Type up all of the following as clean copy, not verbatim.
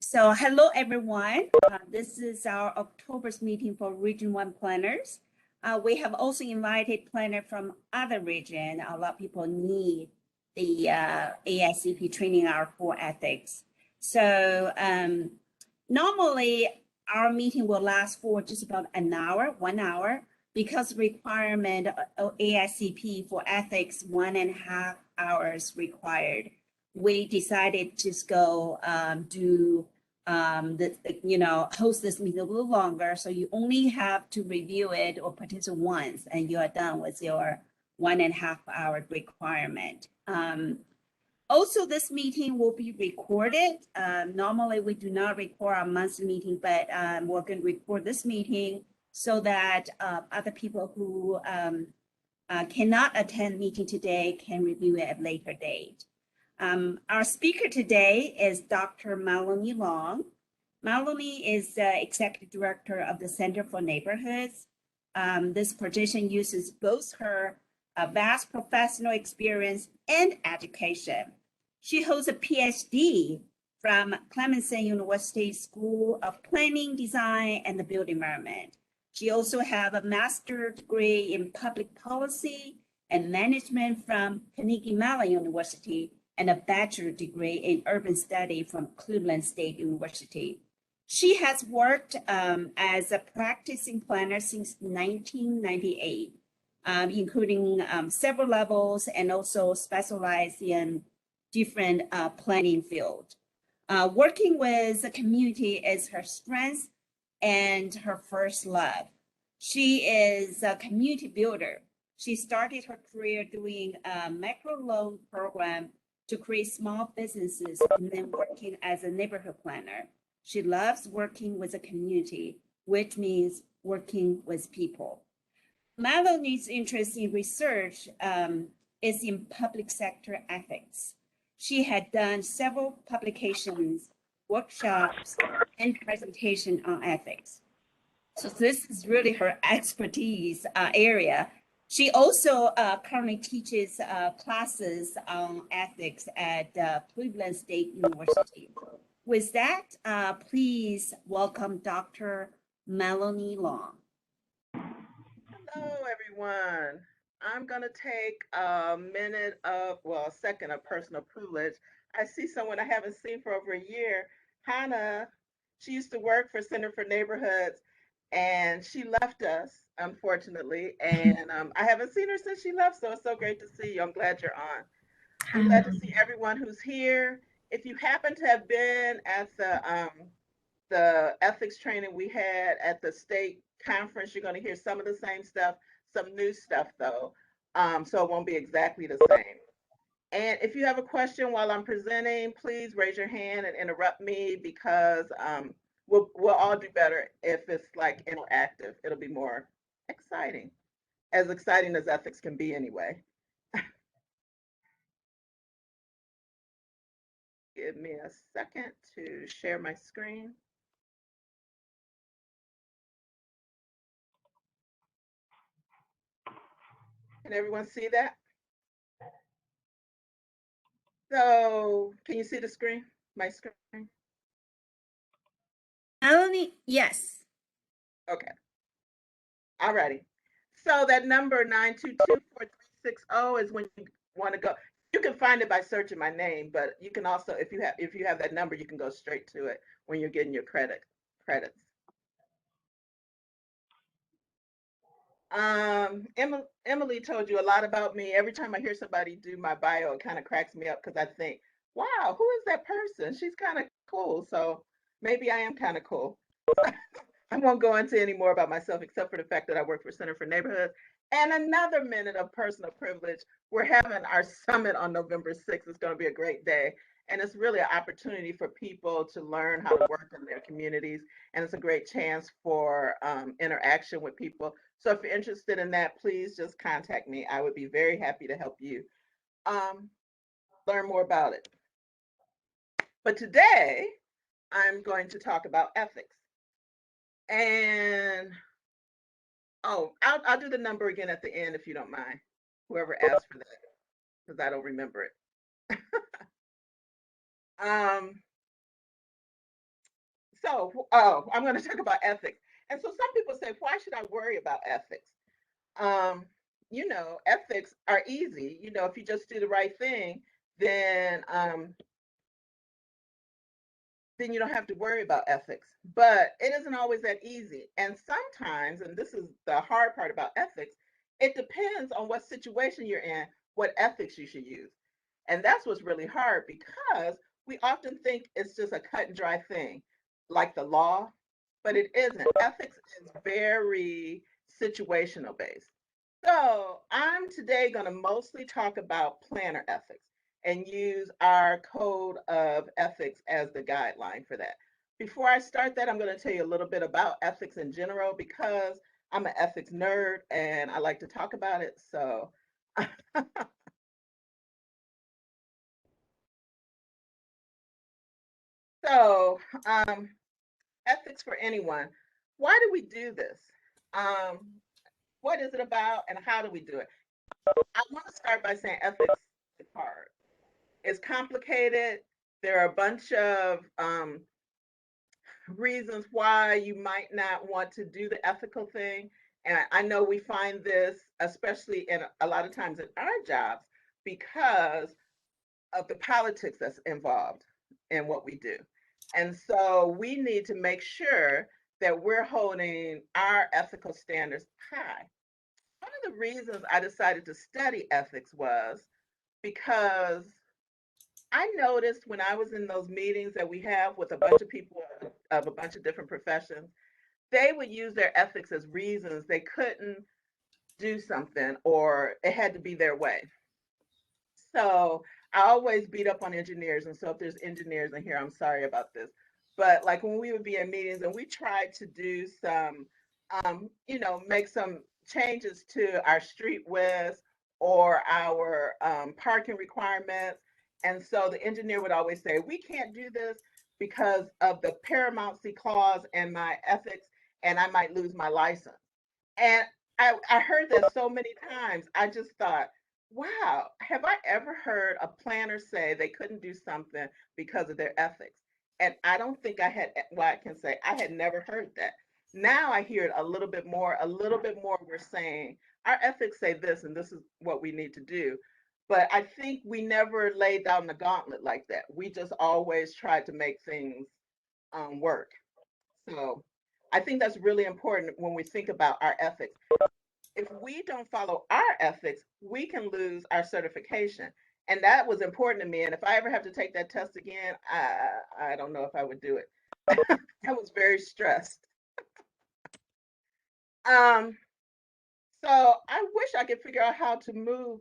So hello, everyone. This is our October's meeting for Region 1 planners. We have also invited planners from other region. A lot of people need the ASCP training hour for ethics. So normally our meeting will last for just about an hour, 1 hour, because requirement of ASCP for ethics, 1.5 hours required. We decided to go host this meeting a little longer. So you only have to review it or participate once and you are done with your 1.5 hour requirement. Also, this meeting will be recorded. Normally, we do not record our monthly meeting, but we're going to record this meeting so that other people who cannot attend meeting today can review it at a later date. Our speaker today is Dr. Mellone Long. Mellone is the Executive Director of the Center for Neighborhoods. This position uses both her vast professional experience and education. She holds a PhD from Clemson University School of Planning, Design, and the Built Environment. She also has a master's degree in public policy and management from Carnegie Mellon University and a bachelor's degree in urban study from Cleveland State University. She has worked as a practicing planner since 1998, including several levels and also specialized in different planning fields. Working with the community is her strength and her first love. She is a community builder. She started her career doing a micro loan program to create small businesses and then working as a neighborhood planner. She loves working with the community, which means working with people. Mellone's interest in research is in public sector ethics. She had done several publications, workshops, and presentation on ethics. So this is really her expertise area. She also currently teaches classes on ethics at Cleveland State University. With that, please welcome Dr. Mellone Long. Hello, everyone. I'm going to take a second of personal privilege. I see someone I haven't seen for over a year, Hannah. She used to work for Center for Neighborhoods, and she left us, unfortunately. And I haven't seen her since she left, so it's so great to see you. I'm glad you're on. I'm glad to see everyone who's here. If you happen to have been at the ethics training we had at the state conference, you're going to hear some of the same stuff, some new stuff though. So it won't be exactly the same. And if you have a question while I'm presenting, please raise your hand and interrupt me because we'll all do better if it's like interactive. It'll be more exciting as ethics can be anyway. Give me a second to share my screen. Can everyone see that? So can you see the screen? My screen? Mellone, yes. Okay. All righty. So that number 922-4360 is when you want to go. You can find it by searching my name, but you can also, if you have that number, you can go straight to it when you're getting your credits. Emily told you a lot about me. Every time I hear somebody do my bio, it kind of cracks me up because I think, wow, who is that person? She's kind of cool. So maybe I am kind of cool. I won't go into any more about myself except for the fact that I work for Center for Neighborhoods. And another minute of personal privilege. We're having our summit on November 6th. It's going to be a great day. And it's really an opportunity for people to learn how to work in their communities. And it's a great chance for interaction with people. So if you're interested in that, please just contact me. I would be very happy to help you learn more about it. But today, I'm going to talk about ethics. And I'll do the number again at the end if you don't mind. Whoever asked for that, because I don't remember it. I'm going to talk about ethics. And so some people say, why should I worry about ethics? Um, Ethics are easy. If you just do the right thing, then then you don't have to worry about ethics. But it isn't always that easy. And sometimes, and this is the hard part about ethics, it depends on what situation you're in, what ethics you should use. And that's what's really hard because we often think it's just a cut and dry thing, like the law, but it isn't. Ethics is very situational based. So I'm today going to mostly talk about planner ethics and use our code of ethics as the guideline for that. Before I start that, I'm going to tell you a little bit about ethics in general because I'm an ethics nerd and I like to talk about it. So, ethics for anyone. Why do we do this? Um, what is it about and how do we do it? I want to start by saying ethics is hard. It's complicated. There are a bunch of reasons why you might not want to do the ethical thing. And I know we find this, especially in a lot of times in our jobs, because of the politics that's involved in what we do. And so we need to make sure that we're holding our ethical standards high. One of the reasons I decided to study ethics was because I noticed when I was in those meetings that we have with a bunch of people of a bunch of different professions, they would use their ethics as reasons they couldn't do something or it had to be their way. So I always beat up on engineers. And so if there's engineers in here, I'm sorry about this. But like when we would be in meetings and we tried to do some, make some changes to our street widths or our parking requirements. And so the engineer would always say, we can't do this because of the paramountcy clause and my ethics, and I might lose my license. And I heard that so many times. I just thought, wow, have I ever heard a planner say they couldn't do something because of their ethics? And I don't think I had, well, I can say I had never heard that. Now I hear it a little bit more. We're saying our ethics say this, and this is what we need to do. But I think we never laid down the gauntlet like that. We just always tried to make things work. So I think that's really important when we think about our ethics. If we don't follow our ethics, we can lose our certification. And that was important to me. And if I ever have to take that test again, I don't know if I would do it. I was very stressed. Um, so I wish I could figure out how to move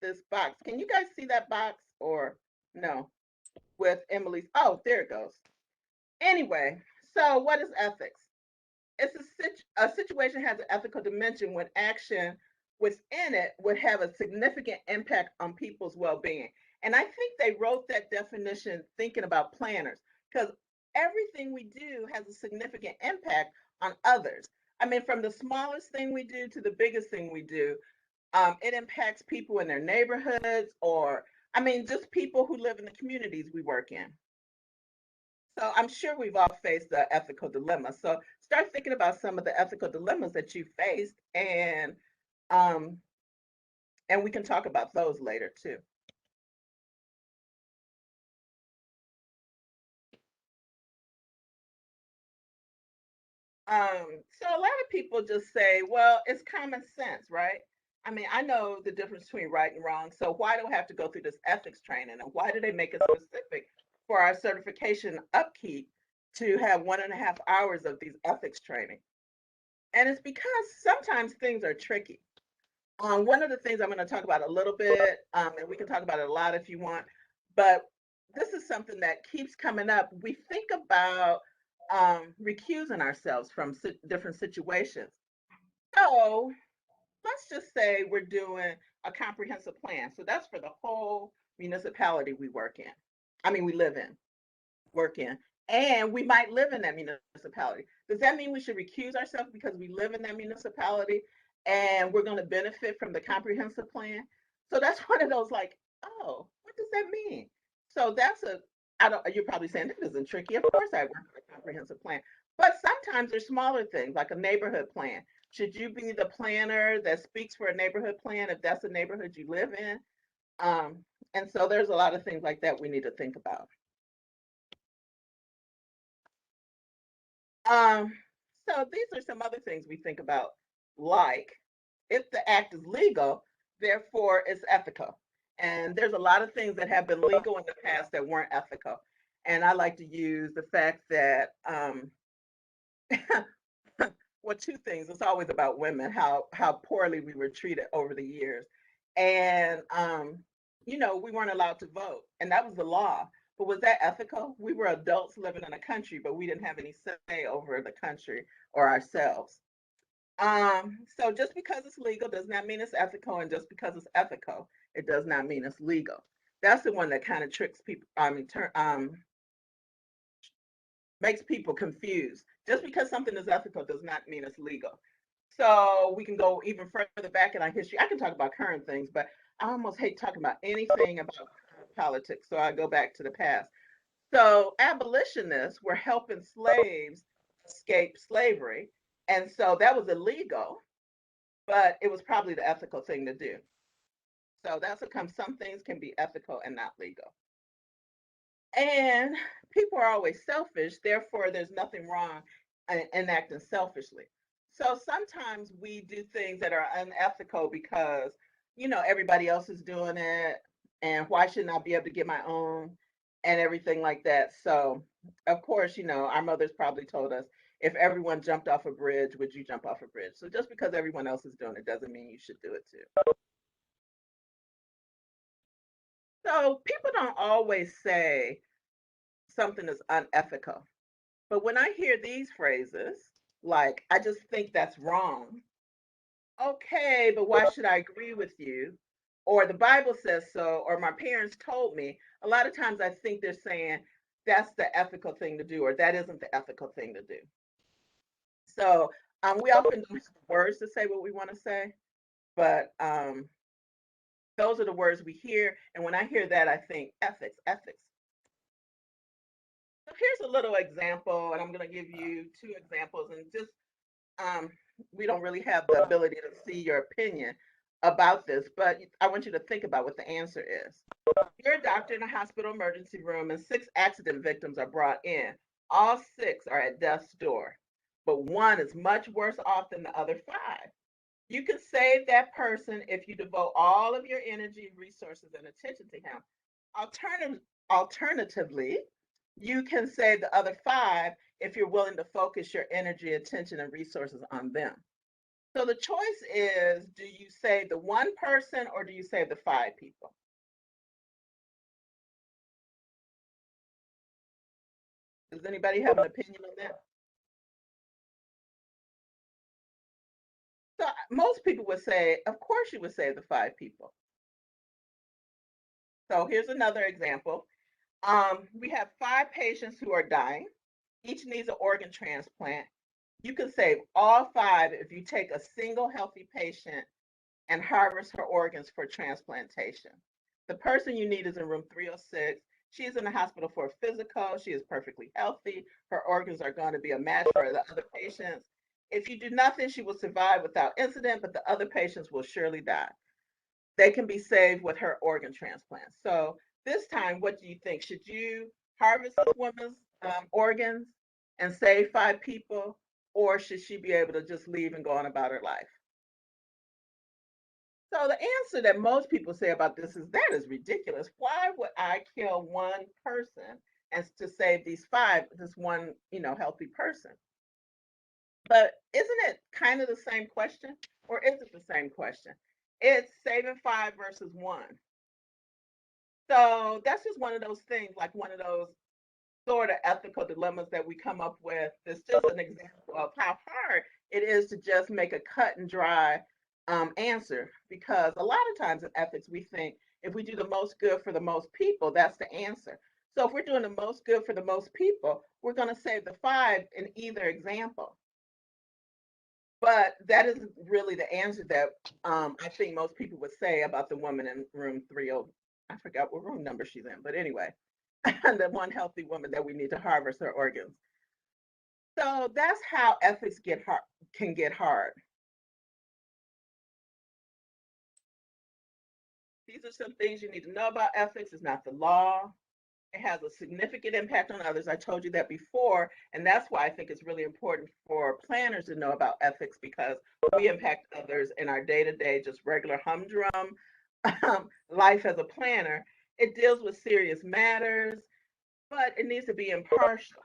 this box. Can you guys see that box or no? With Emily's, oh, there it goes. Anyway, so what is ethics? It's a situation has an ethical dimension when action within it would have a significant impact on people's well-being. And I think they wrote that definition thinking about planners because everything we do has a significant impact on others. I mean, from the smallest thing we do to the biggest thing we do, it impacts people in their neighborhoods or, I mean, just people who live in the communities we work in. So I'm sure we've all faced the ethical dilemma. So start thinking about some of the ethical dilemmas that you faced, um, and we can talk about those later too. So a lot of people just say, well, it's common sense, right? I mean, I know the difference between right and wrong. So why do I have to go through this ethics training? And why do they make it specific for our certification upkeep to have 1.5 hours of these ethics training? And it's because sometimes things are tricky. One of the things I'm going to talk about a little bit, and we can talk about it a lot if you want, but this is something that keeps coming up. We think about recusing ourselves from different situations. So let's just say we're doing a comprehensive plan. So that's for the whole municipality we work in. I mean, we live in, work in, and we might live in that municipality. Does that mean we should recuse ourselves because we live in that municipality and we're going to benefit from the comprehensive plan? So that's one of those like, oh, what does that mean? So that's You're probably saying that isn't tricky. Of course I work on a comprehensive plan. But sometimes there's smaller things like a neighborhood plan. Should you be the planner that speaks for a neighborhood plan if that's the neighborhood you live in? Um, and so there's a lot of things like that we need to think about. Um, so these are some other things we think about, like if the act is legal, therefore it's ethical. And there's a lot of things that have been legal in the past that weren't ethical. And I like to use the fact that, well, two things. It's always about women, how poorly we were treated over the years, and we weren't allowed to vote, and that was the law. But was that ethical? We were adults living in a country, but we didn't have any say over the country or ourselves. So just because it's legal does not mean it's ethical, and just because it's ethical, it does not mean it's legal. That's the one that kind of tricks people. I mean, makes people confused. Just because something is ethical does not mean it's legal. So we can go even further back in our history. I can talk about current things, but I almost hate talking about anything about politics. So I go back to the past. So abolitionists were helping slaves escape slavery. And so that was illegal, but it was probably the ethical thing to do. So that's what comes. Some things can be ethical and not legal. And people are always selfish, therefore, there's nothing wrong in acting selfishly. So sometimes we do things that are unethical because, everybody else is doing it, and why shouldn't I be able to get my own and everything like that. So, of course, our mothers probably told us if everyone jumped off a bridge, would you jump off a bridge? So just because everyone else is doing it doesn't mean you should do it too. So people don't always say something is unethical. But when I hear these phrases, like, I just think that's wrong, okay, but why should I agree with you? Or the Bible says so, or my parents told me, a lot of times I think they're saying that's the ethical thing to do, or that isn't the ethical thing to do. So we often use words to say what we want to say, but those are the words we hear. And when I hear that, I think ethics, ethics. So here's a little example, and I'm going to give you two examples, and just um, we don't really have the ability to see your opinion about this, but I want you to think about what the answer is. You're a doctor in a hospital emergency room, and 6 accident victims are brought in. All 6 are at death's door, but one is much worse off than the other 5. You can save that person if you devote all of your energy, resources, and attention to him. Alternatively, you can save the other 5 if you're willing to focus your energy, attention, and resources on them. So the choice is, do you save the one person or do you save the 5 people? Does anybody have an opinion on that? So most people would say, of course you would save the 5 people. So here's another example. We have 5 patients who are dying. Each needs an organ transplant. You can save all 5 if you take a single healthy patient and harvest her organs for transplantation. The person you need is in room 306. She is in the hospital for a physical. She is perfectly healthy. Her organs are going to be a match for the other patients. If you do nothing, she will survive without incident, but the other patients will surely die. They can be saved with her organ transplant. So this time, what do you think? Should you harvest this woman's organs and save 5 people, or should she be able to just leave and go on about her life? So the answer that most people say about this is that is ridiculous. Why would I kill one person and to save these 5, this one, healthy person? But isn't it kind of the same question? Or is it the same question? It's saving 5 versus 1. So that's just one of those things, like one of those sort of ethical dilemmas that we come up with. It's just an example of how hard it is to just make a cut and dry answer. Because a lot of times in ethics, we think if we do the most good for the most people, that's the answer. So if we're doing the most good for the most people, we're going to save the 5 in either example. But that isn't really the answer that I think most people would say about the woman in room 30. I forgot what room number she's in, but anyway. the one healthy woman that we need to harvest her organs. So that's how ethics can get hard. These are some things you need to know about ethics. It's not the law. It has a significant impact on others. I told you that before, and that's why I think it's really important for planners to know about ethics, because we impact others in our day-to-day, just regular humdrum life as a planner. It deals with serious matters, but it needs to be impartial.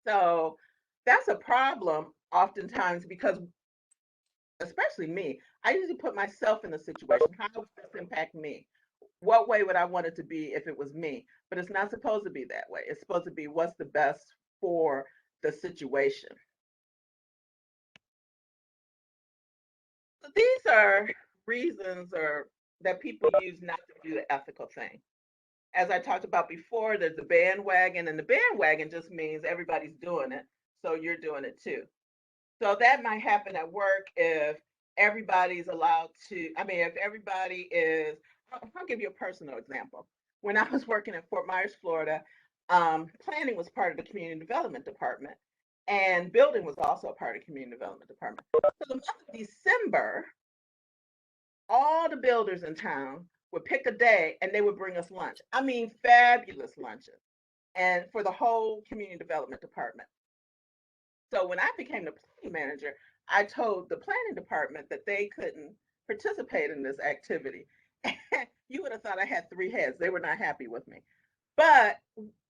So that's a problem oftentimes because, especially me, I usually put myself in the situation. How would this impact me? What way would I want it to be if it was me? But it's not supposed to be that way. It's supposed to be what's the best for the situation. So these are reasons or that people use not to do the ethical thing. As I talked about before, there's the bandwagon, and the bandwagon just means everybody's doing it, so you're doing it too. So that might happen at work if everybody's allowed to, I mean, if everybody is, I'll give you a personal example. When I was working in Fort Myers, Florida, planning was part of the community development department, and building was also a part of the community development department. So the month of December, all the builders in town would pick a day and they would bring us lunch. I mean, fabulous lunches, and for the whole community development department. So when I became the planning manager, I told the planning department that they couldn't participate in this activity. You would have thought I had three heads. They were not happy with me. But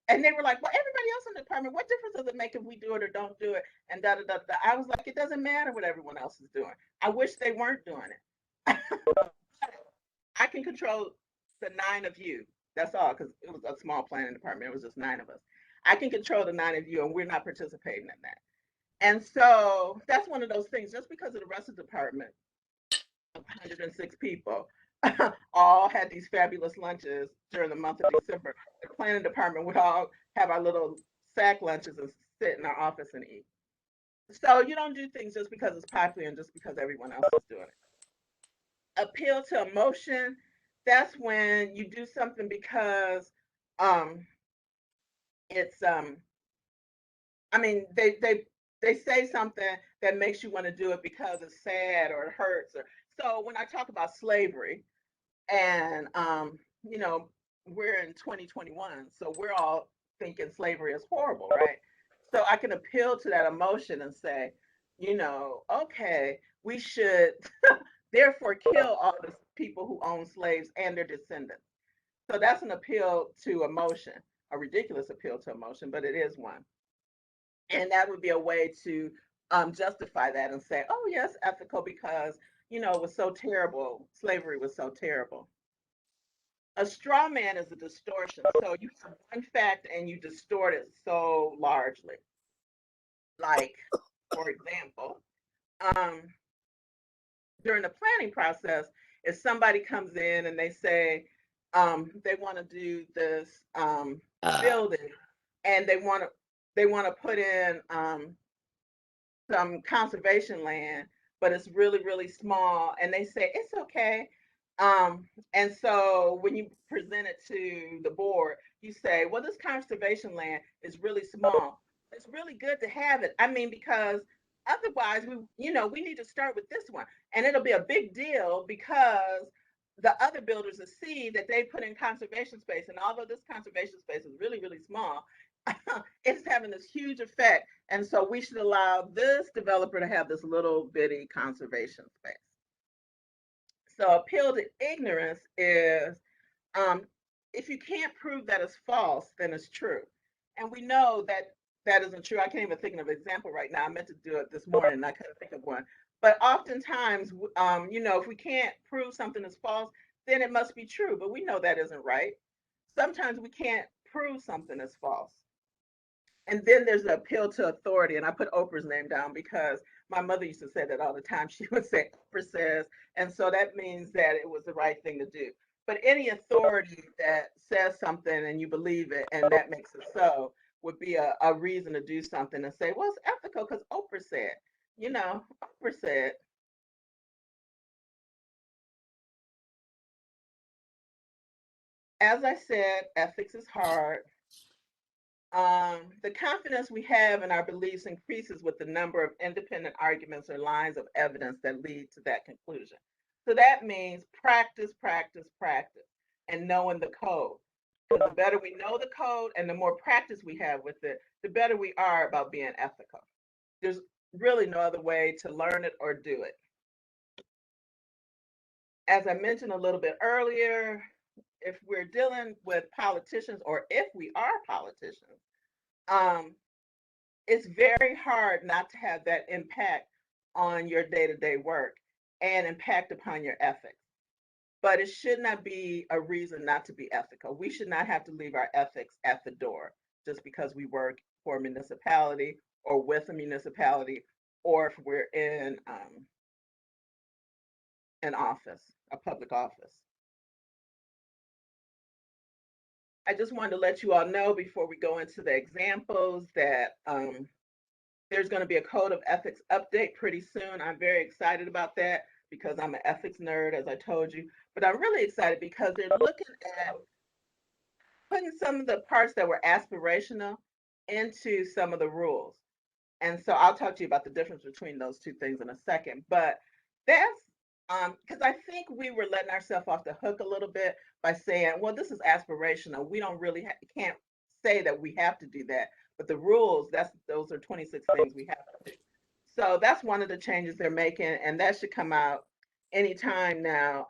and they were like, well, everybody else in the department, what difference does it make if we do it or don't do it? And da da da da. I was like, it doesn't matter what everyone else is doing. I wish they weren't doing it. I can control the nine of you. That's all, because it was a small planning department. It was just nine of us. I can control the nine of you, and we're not participating in that. And so that's one of those things, just because of the rest of the department, 106 people, all had these fabulous lunches during the month of December. The planning department would all have our little sack lunches and sit in our office and eat. So you don't do things just because it's popular and just because everyone else is doing it. Appeal to emotion, that's when you do something because um, it's I mean, they say something that makes you want to do it because it's sad or it hurts. Or so when I talk about slavery, and you know, we're in 2021, so we're all thinking slavery is horrible, right? So I can appeal to that emotion and say, you know, okay, we should therefore kill all the people who own slaves and their descendants. So that's an appeal to emotion, a ridiculous appeal to emotion, but it is one. And that would be a way to justify that and say, oh, yes, ethical because, you know, it was so terrible. Slavery was so terrible. A straw man is a distortion. So you have one fact and you distort it so largely. Like, for example, um, during the planning process, if somebody comes in and they say they want to do this building and they want to put in some conservation land, but it's really, really small. And they say, it's okay. And so when you present it to the board, you say, well, this conservation land is really small. It's really good to have it. I mean, because otherwise we need to start with this one. And it'll be a big deal because the other builders will see that they put in conservation space. And although this conservation space is really, really small, it's having this huge effect. And so we should allow this developer to have this little bitty conservation space. So appeal to ignorance is um, if you can't prove that it's false, then it's true. And we know that that isn't true. I can't even think of an example right now. I meant to do it this morning and I couldn't think of one. But oftentimes, if we can't prove something is false, then it must be true. But we know that isn't right. Sometimes we can't prove something is false. And then there's the appeal to authority. And I put Oprah's name down because my mother used to say that all the time. She would say, Oprah says. And so that means that it was the right thing to do. But any authority that says something and you believe it and that makes it so would be a reason to do something and say, well, it's ethical because Oprah said, Oprah said. as I said, ethics is hard. The confidence we have in our beliefs increases with the number of independent arguments or lines of evidence that lead to that conclusion. So that means practice, practice, practice, and knowing the code. Because the better we know the code and the more practice we have with it, the better we are about being ethical. There's really no other way to learn it or do it. As I mentioned a little bit earlier, if we're dealing with politicians or if we are politicians, um, it's very hard not to have that impact on your day-to-day work and impact upon your ethics. But it should not be a reason not to be ethical. We should not have to leave our ethics at the door just because we work for a municipality or with a municipality, or if we're in an office, a public office. I just wanted to let you all know before we go into the examples that there's going to be a code of ethics update pretty soon. I'm very excited about that because I'm an ethics nerd, as I told you. But I'm really excited because they're looking at putting some of the parts that were aspirational into some of the rules. And so I'll talk to you about the difference between those two things in a second. But that's because I think we were letting ourselves off the hook a little bit by saying, well, this is aspirational. We don't really can't say that we have to do that. But the rules, those are 26 things we have to do. So that's one of the changes they're making, and that should come out anytime now.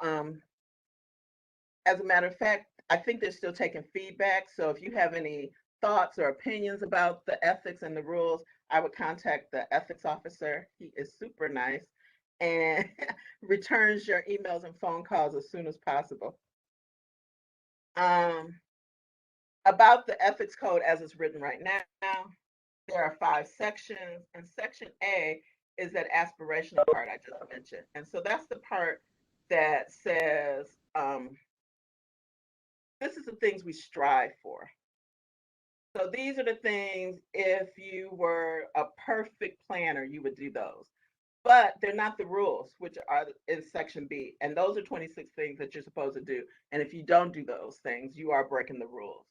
As a matter of fact, I think they're still taking feedback. So if you have any thoughts or opinions about the ethics and the rules, I would contact the ethics officer. He is super nice and returns your emails and phone calls as soon as possible. About the ethics code as it's written right now, there are 5 sections, and section A is that aspirational part I just mentioned. And so that's the part that says, this is the things we strive for. So these are the things, if you were a perfect planner, you would do those. But they're not the rules, which are in section B. And those are 26 things that you're supposed to do. And if you don't do those things, you are breaking the rules.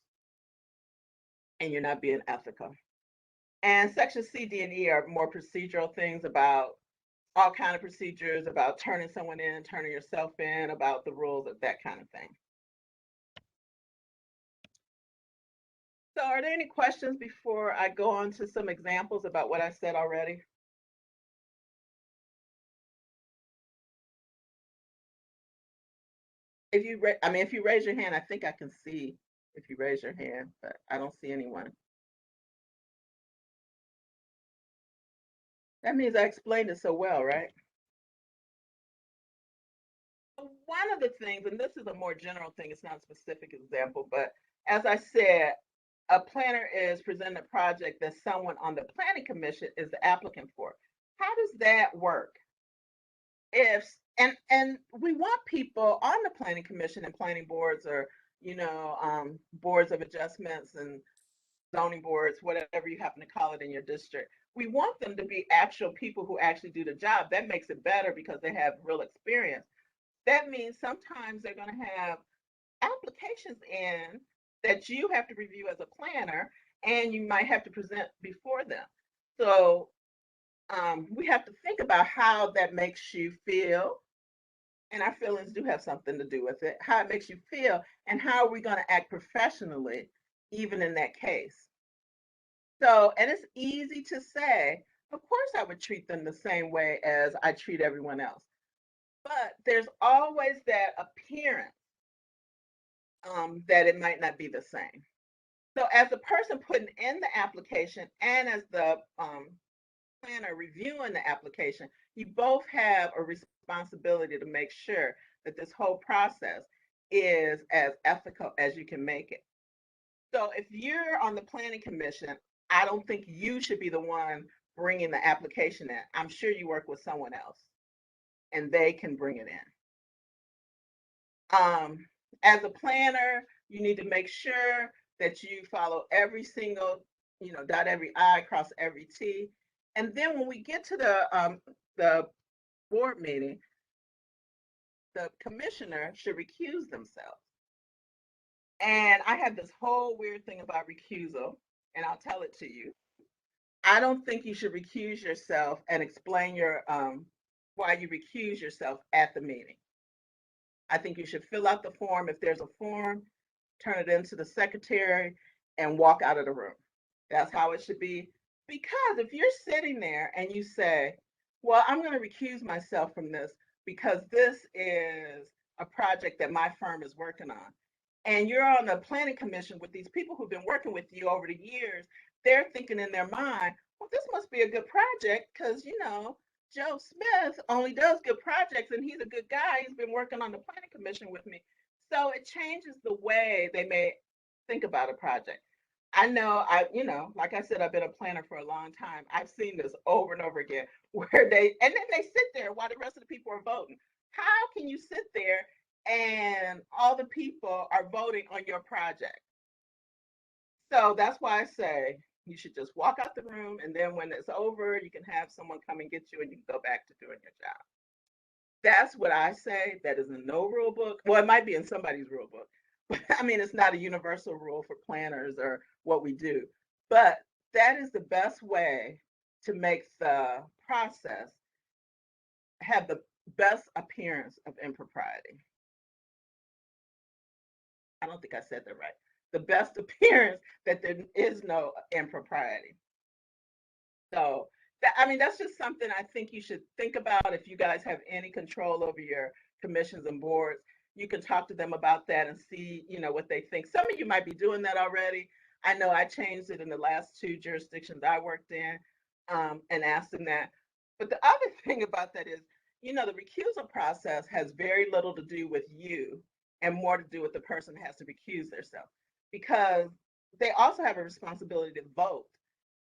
And you're not being ethical. And section C, D, and E are more procedural things about all kind of procedures, about turning someone in, turning yourself in, about the rules of that kind of thing. So are there any questions before I go on to some examples about what I said already? If you, if you raise your hand, I think I can see if you raise your hand, but I don't see anyone. That means I explained it so well, right? One of the things, and this is a more general thing, it's not a specific example, but as I said, a planner is presenting a project that someone on the planning commission is the applicant for. How does that work? If and we want people on the planning commission and planning boards, or boards of adjustments and zoning boards, whatever you happen to call it in your district. We want them to be actual people who actually do the job. That makes it better because they have real experience. That means sometimes they're going to have applications in that you have to review as a planner, and you might have to present before them. So we have to think about how that makes you feel, and our feelings do have something to do with it, how it makes you feel, and how are we going to act professionally, even in that case. So, and it's easy to say, of course, I would treat them the same way as I treat everyone else. But there's always that appearance that it might not be the same. So, as the person putting in the application and as the planner reviewing the application, you both have a responsibility to make sure that this whole process is as ethical as you can make it. So if you're on the planning commission, I don't think you should be the one bringing the application in. I'm sure you work with someone else and they can bring it in. As a planner, you need to make sure that you follow every single, dot every I, cross every T. And then when we get to the board meeting, the commissioner should recuse themselves. And I have this whole weird thing about recusal, and I'll tell it to you. I don't think you should recuse yourself and explain your why you recuse yourself at the meeting. I think you should fill out the form. If there's a form, turn it into the secretary and walk out of the room. That's how it should be. Because if you're sitting there and you say, well, I'm going to recuse myself from this because this is a project that my firm is working on, and you're on the planning commission with these people who've been working with you over the years, they're thinking in their mind, well, this must be a good project because, Joe Smith only does good projects and he's a good guy. He's been working on the planning commission with me. So it changes the way they may think about a project. I know like I said, I've been a planner for a long time. I've seen this over and over again where and then they sit there while the rest of the people are voting. How can you sit there and all the people are voting on your project? So that's why I say you should just walk out the room, and then when it's over, you can have someone come and get you and you can go back to doing your job. That's what I say. That is in no rule book. Well, it might be in somebody's rule book, but I mean, it's not a universal rule for planners or what we do. But that is the best way to make the process have the best appearance of impropriety. I don't think I said that right. The best appearance that there is no impropriety. So that's just something I think you should think about. If you guys have any control over your commissions and boards, you can talk to them about that and see, what they think. Some of you might be doing that already. I know I changed it in the last 2 jurisdictions I worked in, and asked them that. But the other thing about that is, the recusal process has very little to do with you and more to do with the person who has to recuse themselves, because they also have a responsibility to vote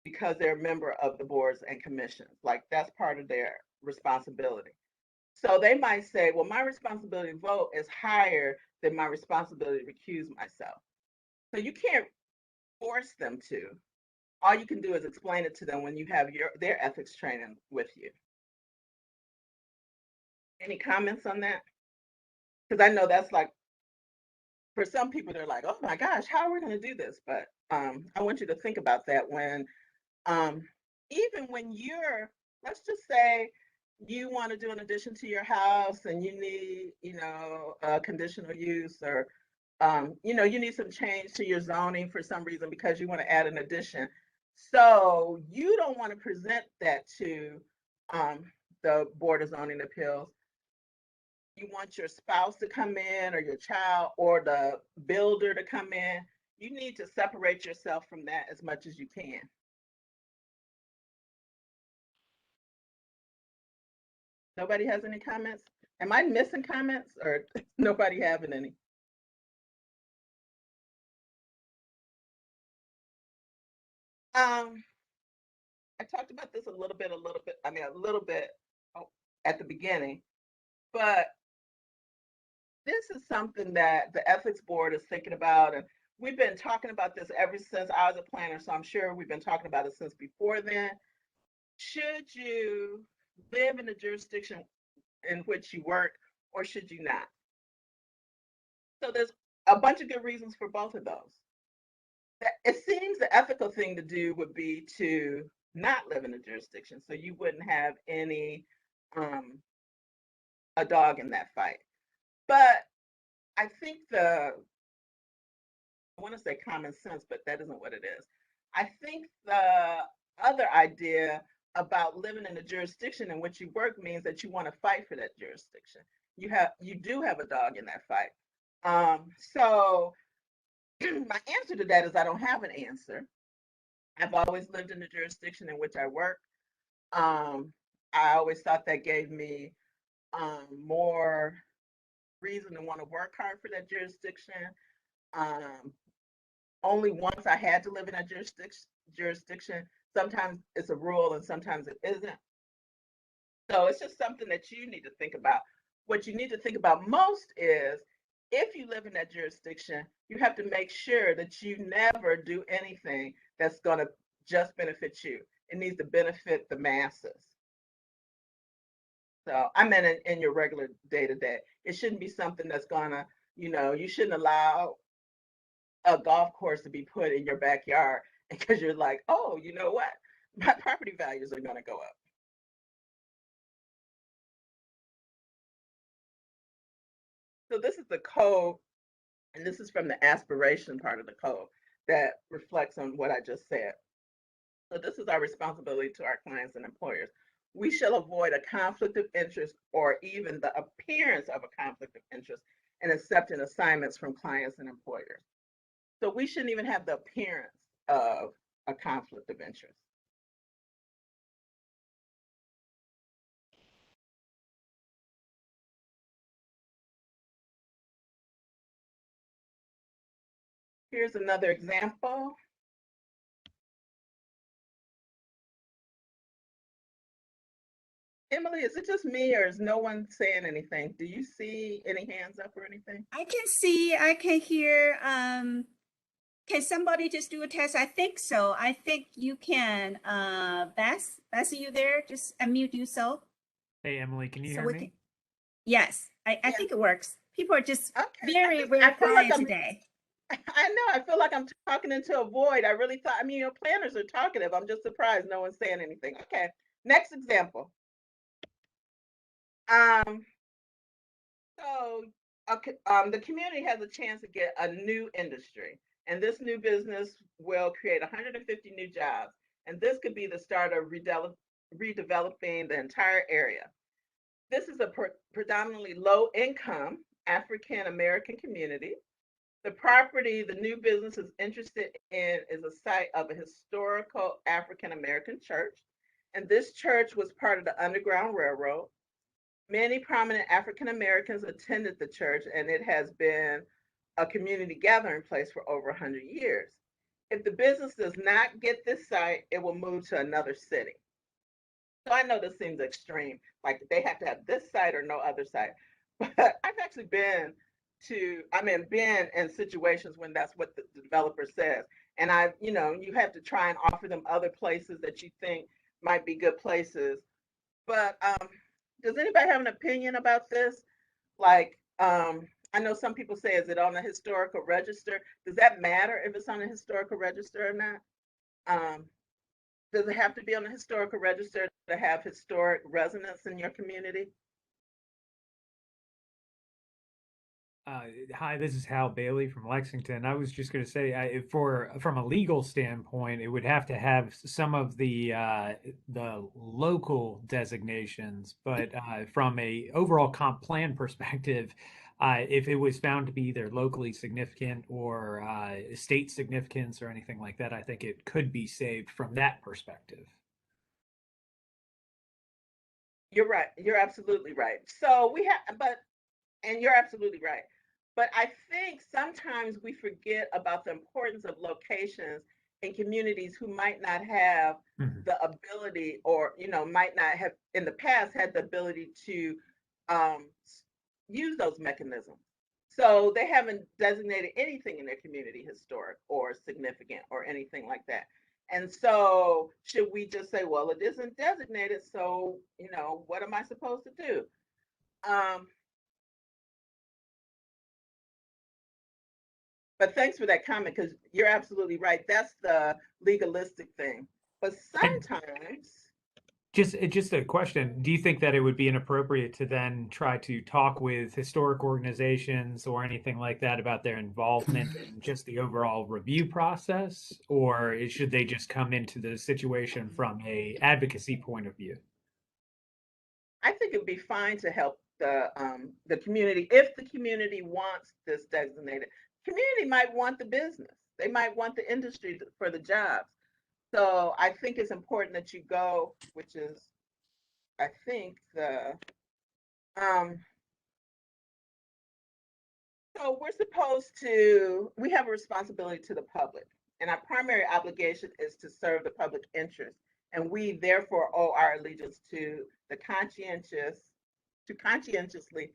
because they're a member of the boards and commissions. Like, that's part of their responsibility. So they might say, well, my responsibility to vote is higher than my responsibility to recuse myself. So you can't force them to. All you can do is explain it to them when you have their ethics training with you. Any comments on that? Because I know that's like, for some people, they're like, oh my gosh, how are we going to do this? But I want you to think about that when, even when let's just say you want to do an addition to your house and you need, a conditional use, or, you need some change to your zoning for some reason because you want to add an addition. So you don't want to present that to the Board of Zoning Appeals. You want your spouse to come in, or your child, or the builder to come in. You need to separate yourself from that as much as you can. Nobody has any comments? Am I missing comments, or nobody having any? Um, I talked about this a little bit, oh, at the beginning, but this is something that the ethics board is thinking about, and we've been talking about this ever since I was a planner, so I'm sure we've been talking about it since before then. Should you live in the jurisdiction in which you work, or should you not? So there's a bunch of good reasons for both of those. It seems the ethical thing to do would be to not live in the jurisdiction, so you wouldn't have any a dog in that fight. But I think I want to say common sense, but that isn't what it is. I think the other idea about living in the jurisdiction in which you work means that you want to fight for that jurisdiction. You do have a dog in that fight. So my answer to that is I don't have an answer. I've always lived in the jurisdiction in which I work. I always thought that gave me more reason to want to work hard for that jurisdiction. Um, Only once I had to live in a jurisdiction. Sometimes it's a rule and sometimes it isn't. So it's just something that you need to think about. What you need to think about most is, if you live in that jurisdiction, you have to make sure that you never do anything that's going to just benefit you. It needs to benefit the masses. So I meant in your regular day to day. It shouldn't be something that's going to, you shouldn't allow a golf course to be put in your backyard because you're like, oh, you know what? My property values are going to go up. So this is the code, and this is from the aspiration part of the code that reflects on what I just said. So this is our responsibility to our clients and employers. We shall avoid a conflict of interest or even the appearance of a conflict of interest in accepting assignments from clients and employers. So we shouldn't even have the appearance of a conflict of interest. Here's another example. Emily, is it just me or is no one saying anything? Do you see any hands up or anything? I can see, I can hear. Can somebody just do a test? I think so. I think you can. Bess, are you there? Just unmute yourself. Hey, Emily, can you So hear we me? can. Yes, I Yeah. think it works. People are just Okay. very, I very feel like quiet I'm today. I know. I feel like I'm talking into a void. I really thought, I mean, your planners are talkative. I'm just surprised no one's saying anything. Okay. Next example. Um, so the community has a chance to get a new industry, and this new business will create 150 new jobs. And this could be the start of redeveloping the entire area. This is a predominantly low income African American community. The property the new business is interested in is a site of a historical African American church. And this church was part of the Underground Railroad. Many prominent African Americans attended the church, and it has been a community gathering place for over 100 years. If the business does not get this site, it will move to another city. So I know this seems extreme, like they have to have this site or no other site. But I've actually been in situations when that's what the developer says. And you have to try and offer them other places that you think might be good places. But does anybody have an opinion about this? Like, I know some people say, is it on the historical register? Does that matter if it's on the historical register or not? Um, does it have to be on the historical register to have historic resonance in your community? Hi, this is Hal Bailey from Lexington. I was just going to say, from a legal standpoint, it would have to have some of the local designations, but from a overall comp plan perspective, if it was found to be either locally significant or state significance or anything like that, I think it could be saved from that perspective. You're right. You're absolutely right. So and you're absolutely right. But I think sometimes we forget about the importance of locations in communities who might not have Mhm. the ability, or might not have in the past had the ability to um, use those mechanisms. So they haven't designated anything in their community historic or significant or anything like that. And so should we just say, well, it isn't designated, so what am I supposed to do? Um, But thanks for that comment, because you're absolutely right. That's the legalistic thing. But And sometimes, just a question. Do you think that it would be inappropriate to then try to talk with historic organizations or anything like that about their involvement in just the overall review process, or should they just come into the situation from a advocacy point of view? I think it would be fine to help the community if the community wants this designated. Community might want the business. They might want the industry for the jobs. So I think it's important that you go, which is, I think um, so we have a responsibility to the public, and our primary obligation is to serve the public interest. And we therefore owe our allegiance to conscientiously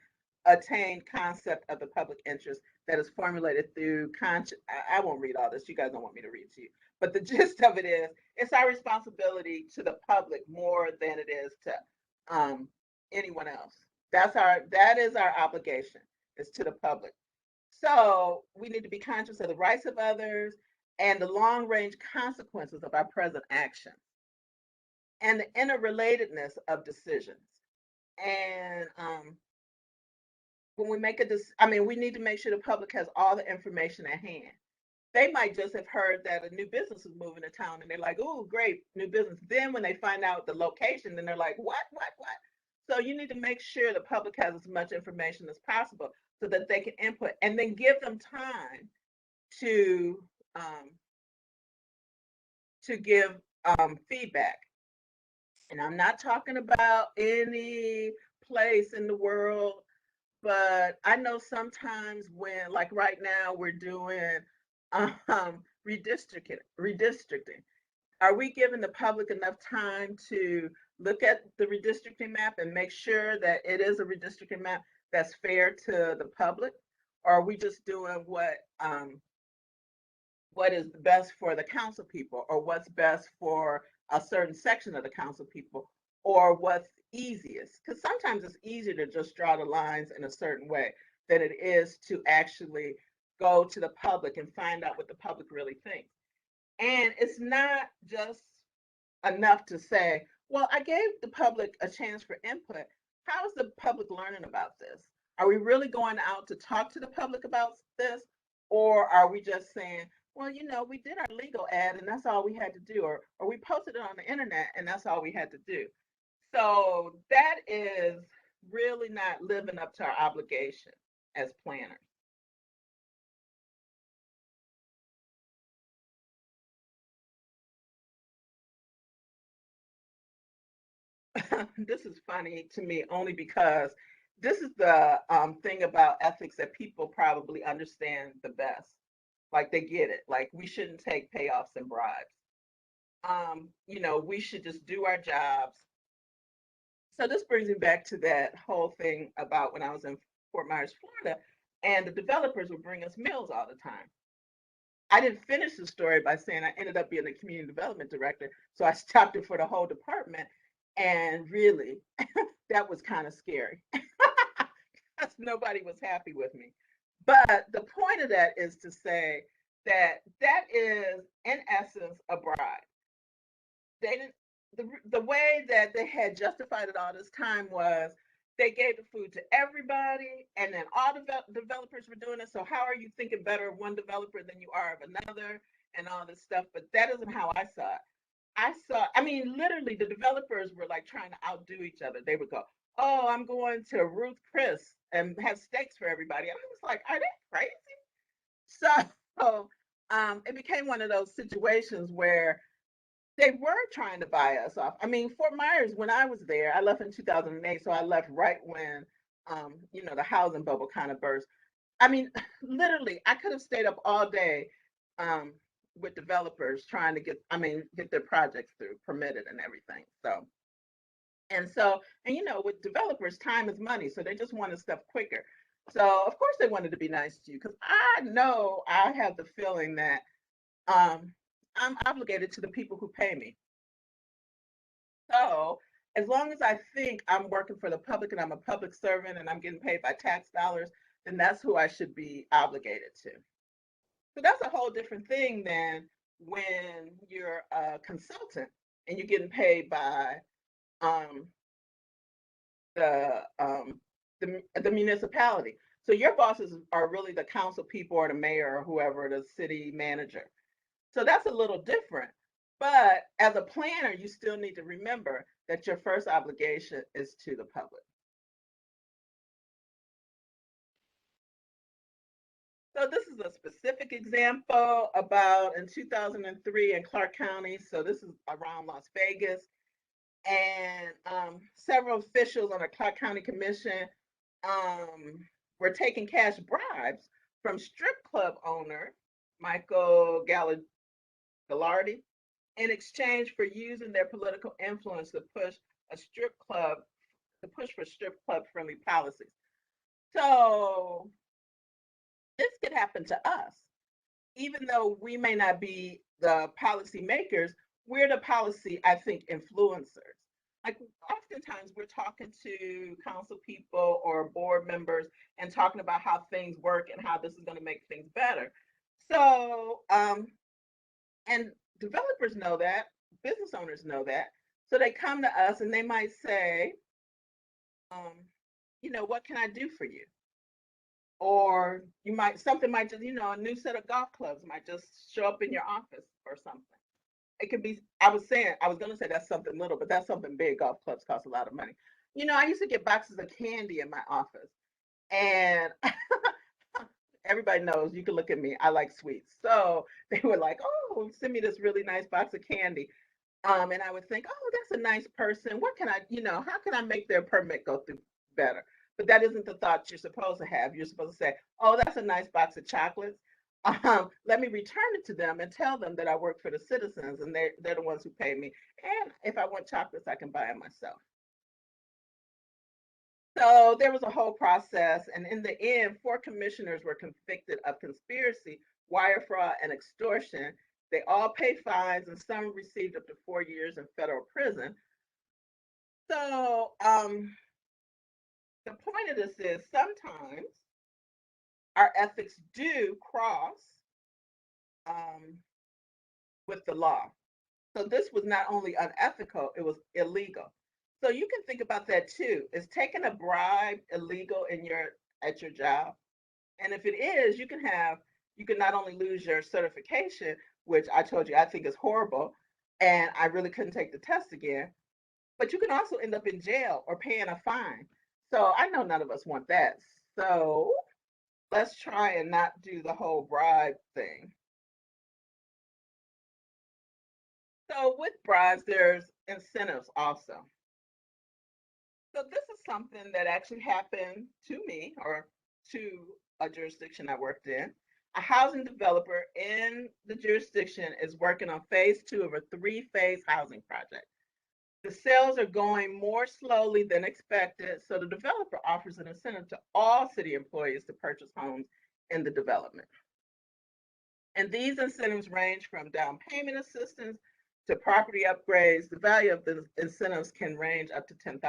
attain concept of the public interest that is formulated through I won't read all this. You guys don't want me to read to you. But the gist of it is, it's our responsibility to the public more than it is to anyone else. That is our obligation, is to the public. So we need to be conscious of the rights of others and the long range consequences of our present actions and the interrelatedness of decisions. And when we make a decision, I mean, we need to make sure the public has all the information at hand. They might just have heard that a new business is moving to town and they're like, oh, great, new business. Then when they find out the location, then they're like, what? So you need to make sure the public has as much information as possible so that they can input and then give them time to um, give feedback. And I'm not talking about any place in the world, but I know sometimes when, like right now, we're doing redistricting. Are we giving the public enough time to look at the redistricting map and make sure that it is a redistricting map that's fair to the public? Or are we just doing what is best for the council people, or what's best for a certain section of the council people, or what's easiest? Because sometimes it's easier to just draw the lines in a certain way than it is to actually go to the public and find out what the public really thinks. And it's not just enough to say, well, I gave the public a chance for input. How is the public learning about this? Are we really going out to talk to the public about this? Or are we just saying, well, we did our legal ad and that's all we had to do, or we posted it on the internet and that's all we had to do. So that is really not living up to our obligation as planners. This is funny to me only because this is the thing about ethics that people probably understand the best. Like they get it. Like we shouldn't take payoffs and bribes. We should just do our jobs. So this brings me back to that whole thing about when I was in Fort Myers, Florida, and the developers would bring us meals all the time. I didn't finish the story by saying I ended up being the community development director. So I stopped it for the whole department. And really, that was kind of scary because nobody was happy with me. But the point of that is to say that that is, in essence, a bribe. They didn't. The way that they had justified it all this time was they gave the food to everybody, and then all the developers were doing it. So how are you thinking better of one developer than you are of another, and all this stuff? But that isn't how I saw it. I mean, literally, the developers were like trying to outdo each other. They would go, oh, I'm going to Ruth Chris and have steaks for everybody. And I was like, are they crazy? So it became one of those situations where they were trying to buy us off. I mean, Fort Myers, when I was there, I left in 2008. So I left right when, the housing bubble kind of burst. I mean, literally, I could have stayed up all day um, with developers trying to get their projects through, permitted and everything. So, with developers, time is money. So they just wanted stuff quicker. So, of course, they wanted to be nice to you because I know I have the feeling that um, I'm obligated to the people who pay me. So, as long as I think I'm working for the public and I'm a public servant and I'm getting paid by tax dollars, then that's who I should be obligated to. So that's a whole different thing than when you're a consultant and you're getting paid by um, the municipality. So your bosses are really the council people or the mayor or whoever, the city manager. So that's a little different. But as a planner, you still need to remember that your first obligation is to the public. So this is a specific example about in 2003 in Clark County. So this is around Las Vegas. And several officials on the Clark County Commission were taking cash bribes from strip club owner Michael Gallardi in exchange for using their political influence to push for strip club friendly policies. So this could happen to us. Even though we may not be the policy makers, we're the policy, I think, influencers. like oftentimes we're talking to council people or board members and talking about how things work and how this is going to make things better. So, and developers know that, business owners know that. So they come to us and they might say, what can I do for you? Or something might just, a new set of golf clubs might just show up in your office or something. It could be, I was going to say that's something little, but that's something big. Golf clubs cost a lot of money. I used to get boxes of candy in my office, and everybody knows, you can look at me, I like sweets. So they were like, oh, send me this really nice box of candy. And I would think, oh, that's a nice person. What can I, how can I make their permit go through better? But that isn't the thought you're supposed to have. You're supposed to say, oh, that's a nice box of chocolates. Let me return it to them and tell them that I work for the citizens and they're the ones who pay me. And if I want chocolates, I can buy them myself. So there was a whole process. And in the end, 4 commissioners were convicted of conspiracy, wire fraud, and extortion. They all paid fines and some received up to 4 years in federal prison. So the point of this is sometimes our ethics do cross with the law. So this was not only unethical, it was illegal. So you can think about that too. Is taking a bribe illegal at your job? And if it is, you can not only lose your certification, which I told you I think is horrible, and I really couldn't take the test again, but you can also end up in jail or paying a fine. So I know none of us want that. So let's try and not do the whole bribe thing. So with bribes, there's incentives also. So this is something that actually happened to me or to a jurisdiction I worked in. A housing developer in the jurisdiction is working on phase 2 of a 3-phase housing project. The sales are going more slowly than expected, so the developer offers an incentive to all city employees to purchase homes in the development. And these incentives range from down payment assistance to property upgrades. The value of the incentives can range up to $10,000.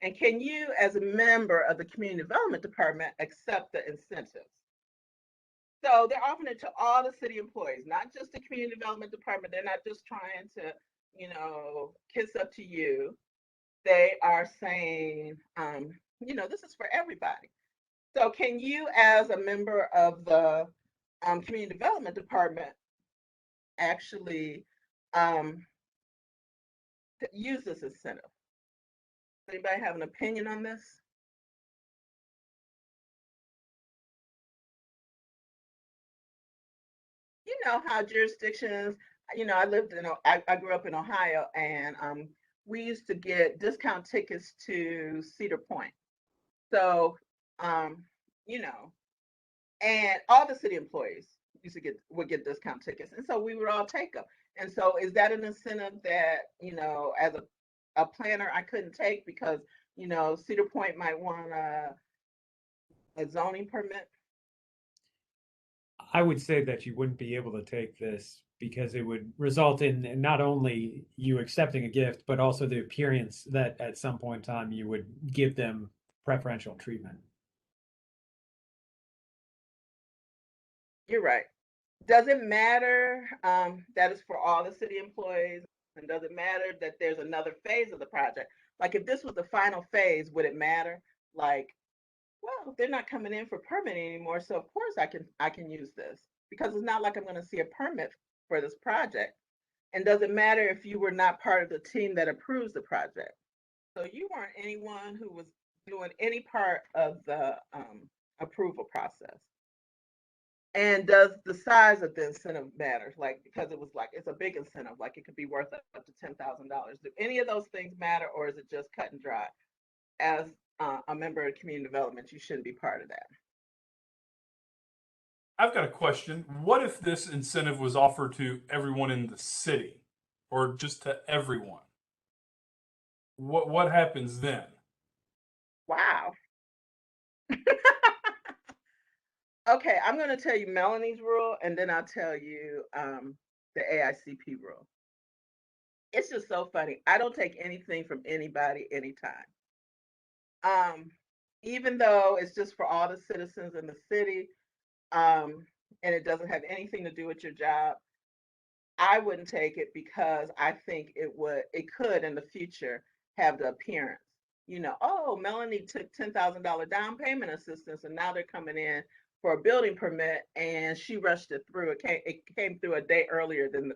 And can you, as a member of the Community Development Department, accept the incentives? So they're offering it to all the city employees, not just the Community Development Department. They're not just trying to, kiss up to you. They are saying, this is for everybody. So can you, as a member of the Community Development Department, actually use this incentive? Does anybody have an opinion on this? You know how jurisdictions, I grew up in Ohio, and we used to get discount tickets to Cedar Point. So, and all the city employees would get discount tickets, and so we would all take them. And so, is that an incentive that as a planner I couldn't take because Cedar Point might want a zoning permit? I would say that you wouldn't be able to take this because it would result in not only you accepting a gift, but also the appearance that at some point in time you would give them preferential treatment. You're right. Does it matter that it's for all the city employees? And does it matter that there's another phase of the project? Like if this was the final phase, would it matter? Like, well, they're not coming in for permitting anymore, so of course I can use this because it's not like I'm going to see a permit for this project. And does it matter if you were not part of the team that approves the project? So you weren't anyone who was doing any part of the approval process. And does the size of the incentive matter? Like, because it was like, it's a big incentive, like it could be worth up to $10,000. Do any of those things matter, or is it just cut and dry? As a member of community development, you shouldn't be part of that. I've got a question. What if this incentive was offered to everyone in the city or just to everyone? What happens then? Wow. Okay, I'm going to tell you Melanie's rule, and then I'll tell you the AICP rule. it's just so funny. I don't take anything from anybody anytime. Even though it's just for all the citizens in the city, and it doesn't have anything to do with your job, I wouldn't take it because I think it could in the future have the appearance, oh, Melanie took $10,000 down payment assistance and now they're coming in for a building permit and she rushed it through. It came through a day earlier than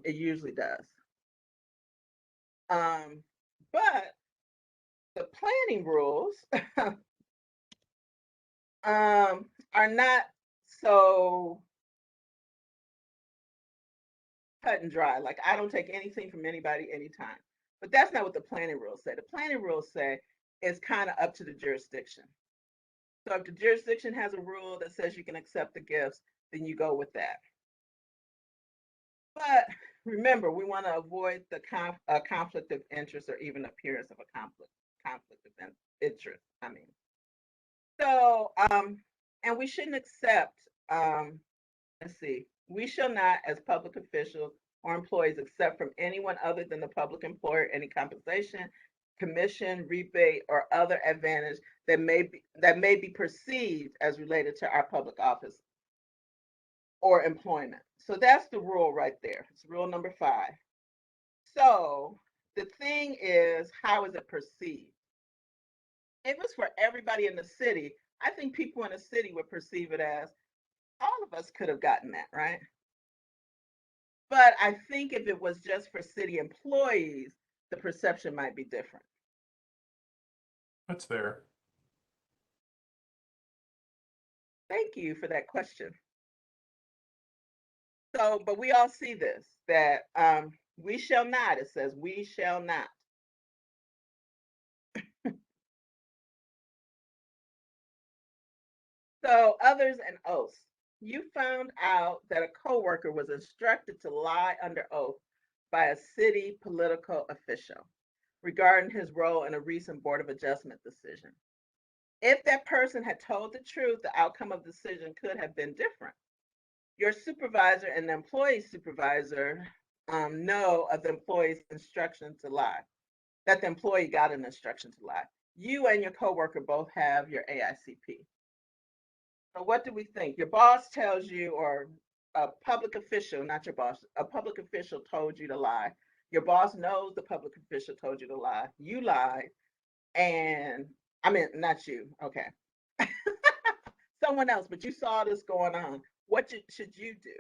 it usually does. But the planning rules are not so cut and dry. Like, I don't take anything from anybody anytime. But that's not what the planning rules say. The planning rules say it's kind of up to the jurisdiction. So if the jurisdiction has a rule that says you can accept the gifts, then you go with that. But remember, we want to avoid the conflict of interest or even appearance of a conflict of interest. I mean, so and we shouldn't accept. Let's see. We shall not, as public officials or employees, accept from anyone other than the public employer any compensation, commission, rebate, or other advantage that may be perceived as related to our public office or employment. So that's the rule right there. It's rule number 5. So the thing is, how is it perceived? If it's for everybody in the city, I think people in the city would perceive it as all of us could have gotten that, right? But I think if it was just for city employees, the perception might be different. That's fair. Thank you for that question. So, but we all see this, that we shall not, it says we shall not. So, others and oaths. You found out that a coworker was instructed to lie under oath by a city political official regarding his role in a recent Board of Adjustment decision. If that person had told the truth, the outcome of the decision could have been different. Your supervisor and the employee supervisor know of the employee's instruction to lie, that the employee got an instruction to lie. You and your coworker both have your AICP. So what do we think? Your boss tells you, or a public official, not your boss, a public official told you to lie. Your boss knows the public official told you to lie. You lied, and I mean, not you, okay. Someone else, but you saw this going on. What should you do?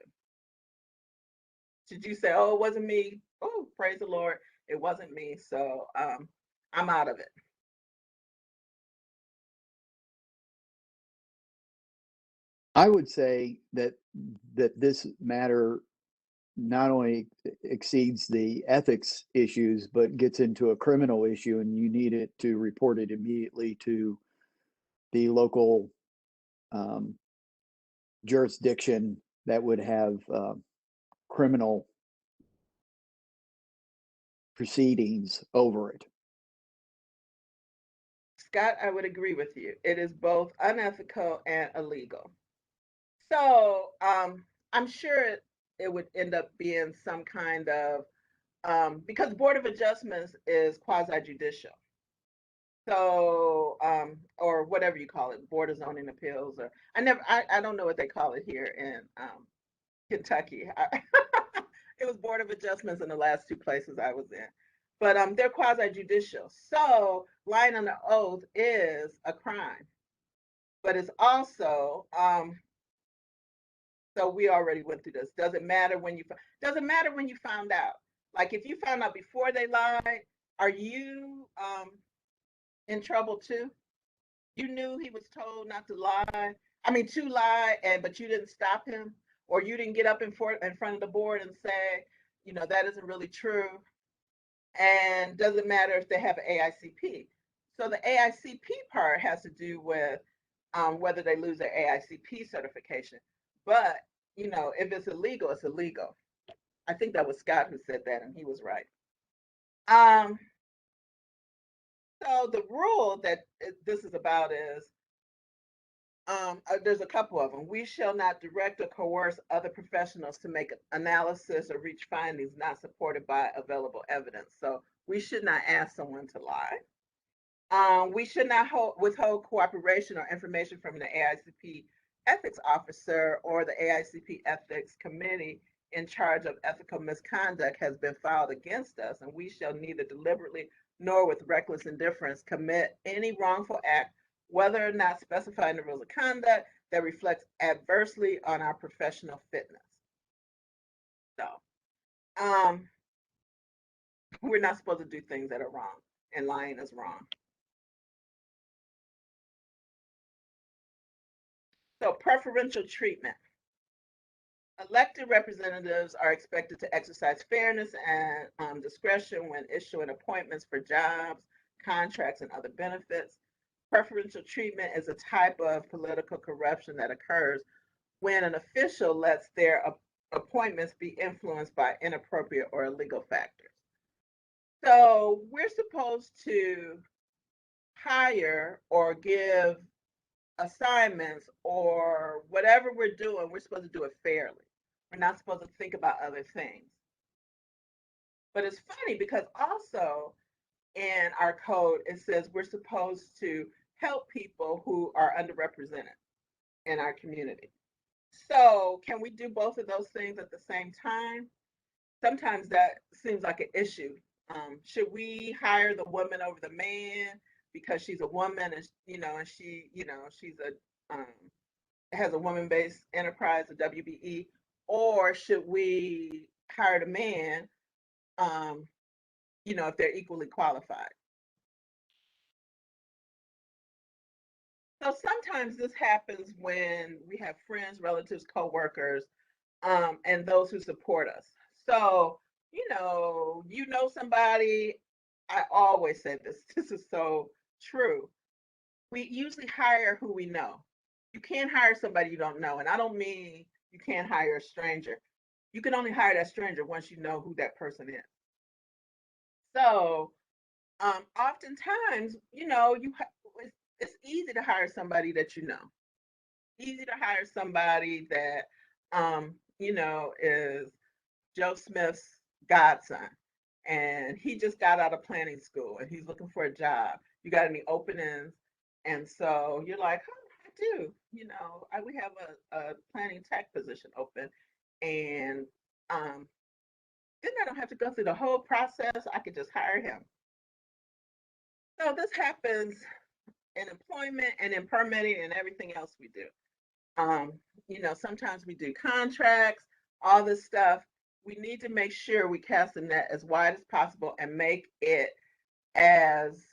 Should you say, oh, it wasn't me? Oh, praise the Lord, it wasn't me, so I'm out of it. I would say that this matter not only exceeds the ethics issues, but gets into a criminal issue, and you need it to report it immediately to the local jurisdiction that would have criminal proceedings over it. Scott, I would agree with you. It is both unethical and illegal. So I'm sure it would end up being some kind of because Board of Adjustments is quasi judicial. So or whatever you call it, Board of Zoning Appeals, or I don't know what they call it here in Kentucky. It was Board of Adjustments in the last 2 places I was in. But they're quasi judicial. So lying under oath is a crime. But it's also so we already went through this. Doesn't matter when you found out. Like, if you found out before they lied, are you in trouble too? You knew he was told not to lie. I mean, to lie, but you didn't stop him, or you didn't get up in front of the board and say, that isn't really true. And doesn't matter if they have an AICP. So the AICP part has to do with whether they lose their AICP certification. But if it's illegal, it's illegal. I think that was Scott who said that, and he was right. So the rule that this is about is there's a couple of them. We shall not direct or coerce other professionals to make analysis or reach findings not supported by available evidence. So we should not ask someone to lie. We should not withhold cooperation or information from the AICP ethics officer or the AICP ethics committee in charge of ethical misconduct has been filed against us, and we shall neither deliberately nor with reckless indifference commit any wrongful act, whether or not specified in the rules of conduct, that reflects adversely on our professional fitness. So, we're not supposed to do things that are wrong, and lying is wrong. So, preferential treatment. Elected representatives are expected to exercise fairness and discretion when issuing appointments for jobs, contracts, and other benefits. Preferential treatment is a type of political corruption that occurs when an official lets their appointments be influenced by inappropriate or illegal factors. So we're supposed to hire or give assignments or whatever we're doing, we're supposed to do it fairly. We're not supposed to think about other things. But it's funny because also in our code, it says we're supposed to help people who are underrepresented in our community. So can we do both of those things at the same time? Sometimes that seems like an issue. Should we hire the woman over the man because she's a woman and and she's a has a woman-based enterprise, a WBE, or should we hire the man, if they're equally qualified? So sometimes this happens when we have friends, relatives, coworkers, and those who support us. So, somebody, I always say this, this is so true. We usually hire who we know. You can't hire somebody you don't know. And I don't mean you can't hire a stranger. You can only hire that stranger once you know who that person is. So, oftentimes, it's easy to hire somebody that you know. Easy to hire somebody that, is Joe Smith's godson, and he just got out of planning school and he's looking for a job. You got any openings? And so you're like, oh, I do. We have a planning tech position open, and then I don't have to go through the whole process. I could just hire him. So this happens in employment and in permitting and everything else we do. Sometimes we do contracts, all this stuff. We need to make sure we cast the net as wide as possible and make it as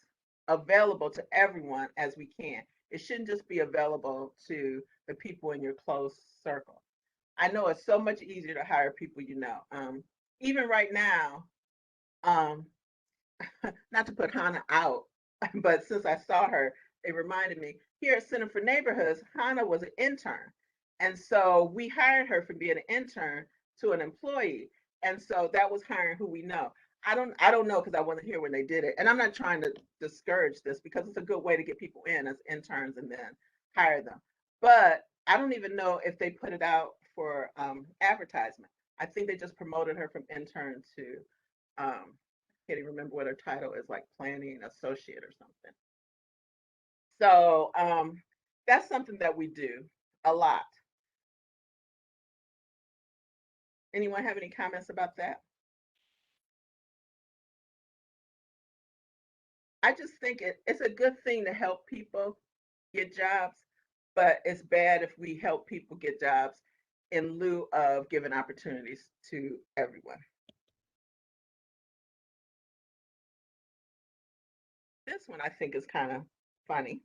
available to everyone as we can. It shouldn't just be available to the people in your close circle. I know it's so much easier to hire people even right now, not to put Hannah out, but since I saw her, it reminded me, here at Center for Neighborhoods, Hannah was an intern. And so we hired her from being an intern to an employee. And so that was hiring who we know. I don't know because I wasn't here when they did it. And I'm not trying to discourage this because it's a good way to get people in as interns and then hire them. But I don't even know if they put it out for advertisement. I think they just promoted her from intern to, I can't even remember what her title is, like planning associate or something. So that's something that we do a lot. Anyone have any comments about that? I just think it's a good thing to help people get jobs, but it's bad if we help people get jobs in lieu of giving opportunities to everyone. This one I think is kind of funny.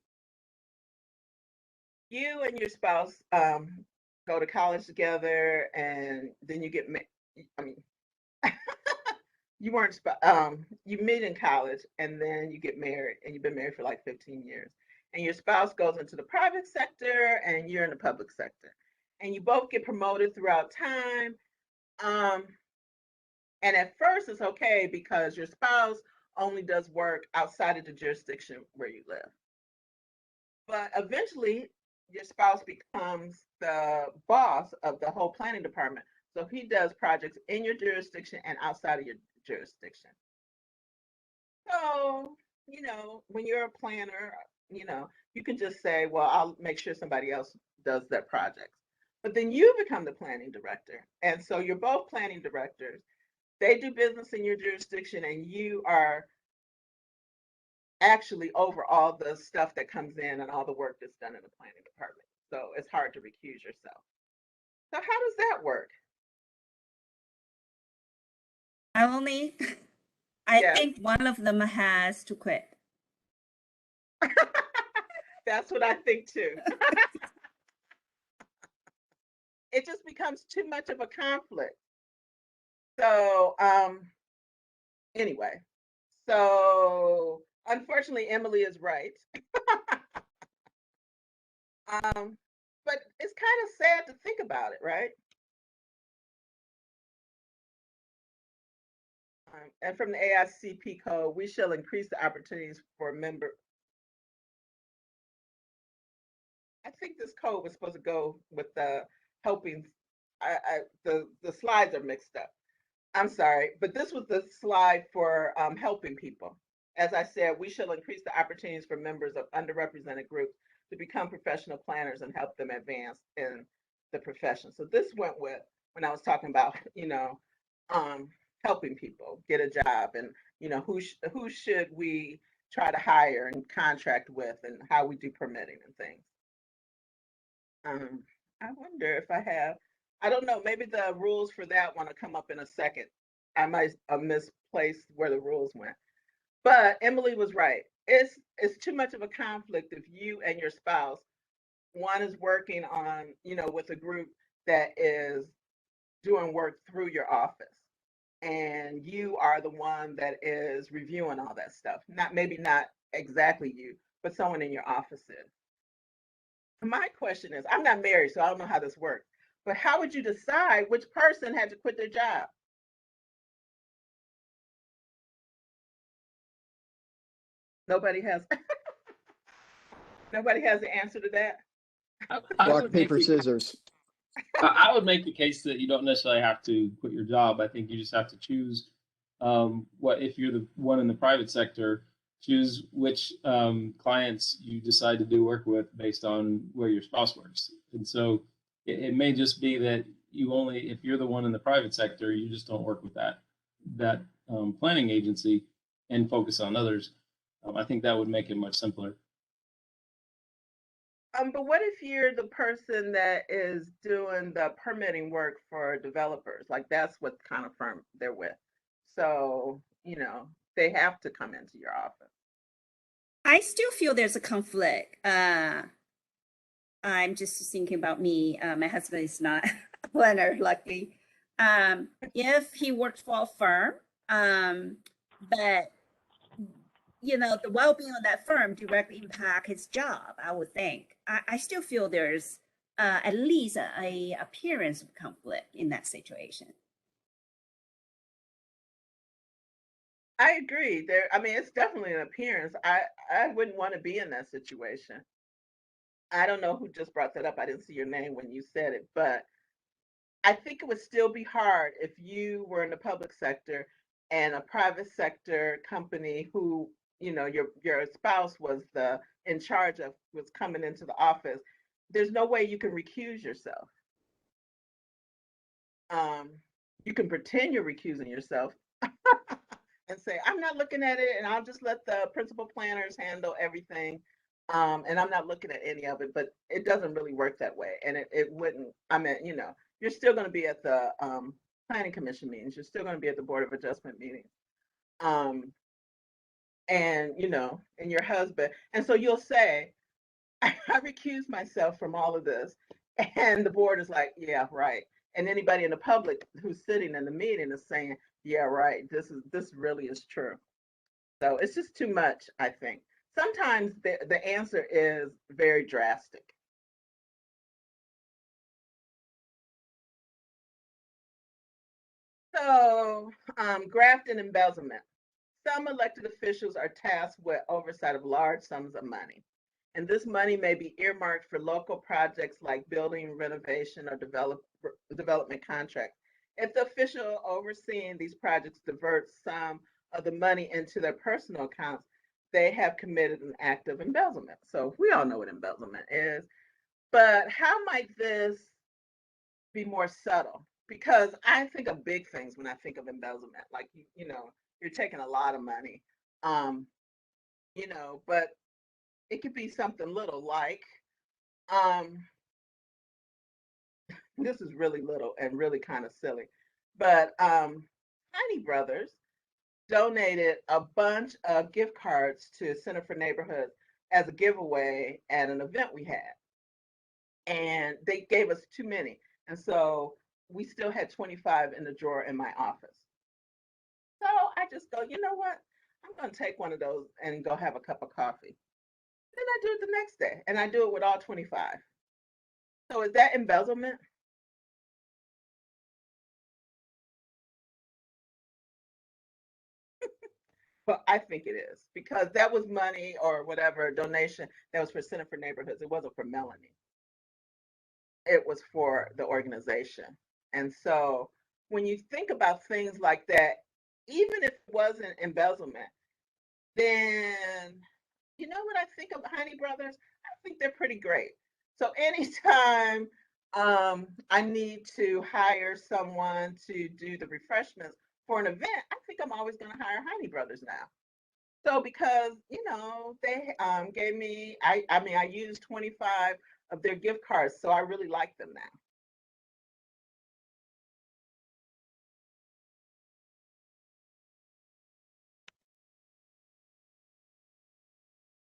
You and your spouse go to college together, and then you get you weren't you meet in college, and then you get married, and you've been married for like 15 years, and your spouse goes into the private sector and you're in the public sector, and you both get promoted throughout time. And at first it's okay because your spouse only does work outside of the jurisdiction where you live, but eventually your spouse becomes the boss of the whole planning department. So he does projects in your jurisdiction and outside of your jurisdiction. So, when you're a planner, you can just say, well, I'll make sure somebody else does that project. But then you become the planning director. And so you're both planning directors. They do business in your jurisdiction, and you are actually over all the stuff that comes in and all the work that's done in the planning department. So it's hard to recuse yourself. So how does that work? Only, I Yes. think one of them has to quit. That's what I think too. It just becomes too much of a conflict. So anyway, so unfortunately Emily is right. But it's kind of sad to think about it, right? And from the AICP code, we shall increase the opportunities for member. I think this code was supposed to go with the helping. The slides are mixed up. I'm sorry, but this was the slide for helping people. As I said, we shall increase the opportunities for members of underrepresented groups to become professional planners and help them advance in the profession. So this went with when I was talking about, helping people get a job, and who should we try to hire and contract with, and how we do permitting and things. I wonder if I don't know, maybe the rules for that want to come up in a second. I might have misplaced where the rules went. But Emily was right. It's too much of a conflict if you and your spouse, one is working on, with a group that is doing work through your office, and you are the one that is reviewing all that stuff. Maybe not exactly you, but someone in your office is. My question is, I'm not married, so I don't know how this works, but how would you decide which person had to quit their job? Nobody has nobody has the answer to that. I Rock, would make paper, scissors. I would make the case that you don't necessarily have to quit your job. I think you just have to choose what if you're the one in the private sector, choose which clients you decide to do work with based on where your spouse works. And so it may just be that you only, if you're the one in the private sector, you just don't work with that planning agency and focus on others. I think that would make it much simpler. But what if you're the person that is doing the permitting work for developers? Like that's what kind of firm they're with. So, they have to come into your office. I still feel there's a conflict. I'm just thinking about me. My husband is not a planner, luckily. If he works for a firm, but the well-being of that firm directly impact his job, I would think. I still feel there's at least a appearance of conflict in that situation. I agree. It's definitely an appearance. I wouldn't want to be in that situation. I don't know who just brought that up. I didn't see your name when you said it, but I think it would still be hard if you were in the public sector and a private sector company who, your spouse was in charge of, was coming into the office. There's no way you can recuse yourself. You can pretend you're recusing yourself and say, I'm not looking at it, and I'll just let the principal planners handle everything. And I'm not looking at any of it, but it doesn't really work that way. And it wouldn't, you're still going to be at the planning commission meetings. You're still going to be at the board of adjustment meetings. And your husband. And so you'll say, I recuse myself from all of this. And the board is like, yeah, right. And anybody in the public who's sitting in the meeting is saying, yeah, right. This really is true. So it's just too much, I think. Sometimes the answer is very drastic. So, graft and embezzlement. Some elected officials are tasked with oversight of large sums of money. and this money may be earmarked for local projects like building renovation or development contracts. If the official overseeing these projects diverts some of the money into their personal accounts, they have committed an act of embezzlement. So we all know what embezzlement is. But how might this be more subtle? Because I think of big things when I think of embezzlement, like you know, you're taking a lot of money, um, you know, but it could be something little like, um, this is really little and really kind of silly, but Tiny Brothers donated a bunch of gift cards to Center for Neighborhoods as a giveaway at an event we had, and they gave us too many, and so we still had 25 in the drawer in my office. So I just go, you know what? I'm going to take one of those and go have a cup of coffee. Then I do it the next day, and I do it with all 25. So is that embezzlement? Well, I think it is, because that was money or whatever donation that was for Center for Neighborhoods. It wasn't for Melanie. It was for the organization. And so when you think about things like that, even if it wasn't embezzlement, then you know what I think of Honey Brothers? I think they're pretty great. So anytime I need to hire someone to do the refreshments for an event, I think I'm always going to hire Honey Brothers now. So because you know they gave me, I mean I used 25 of their gift cards, so I really like them now.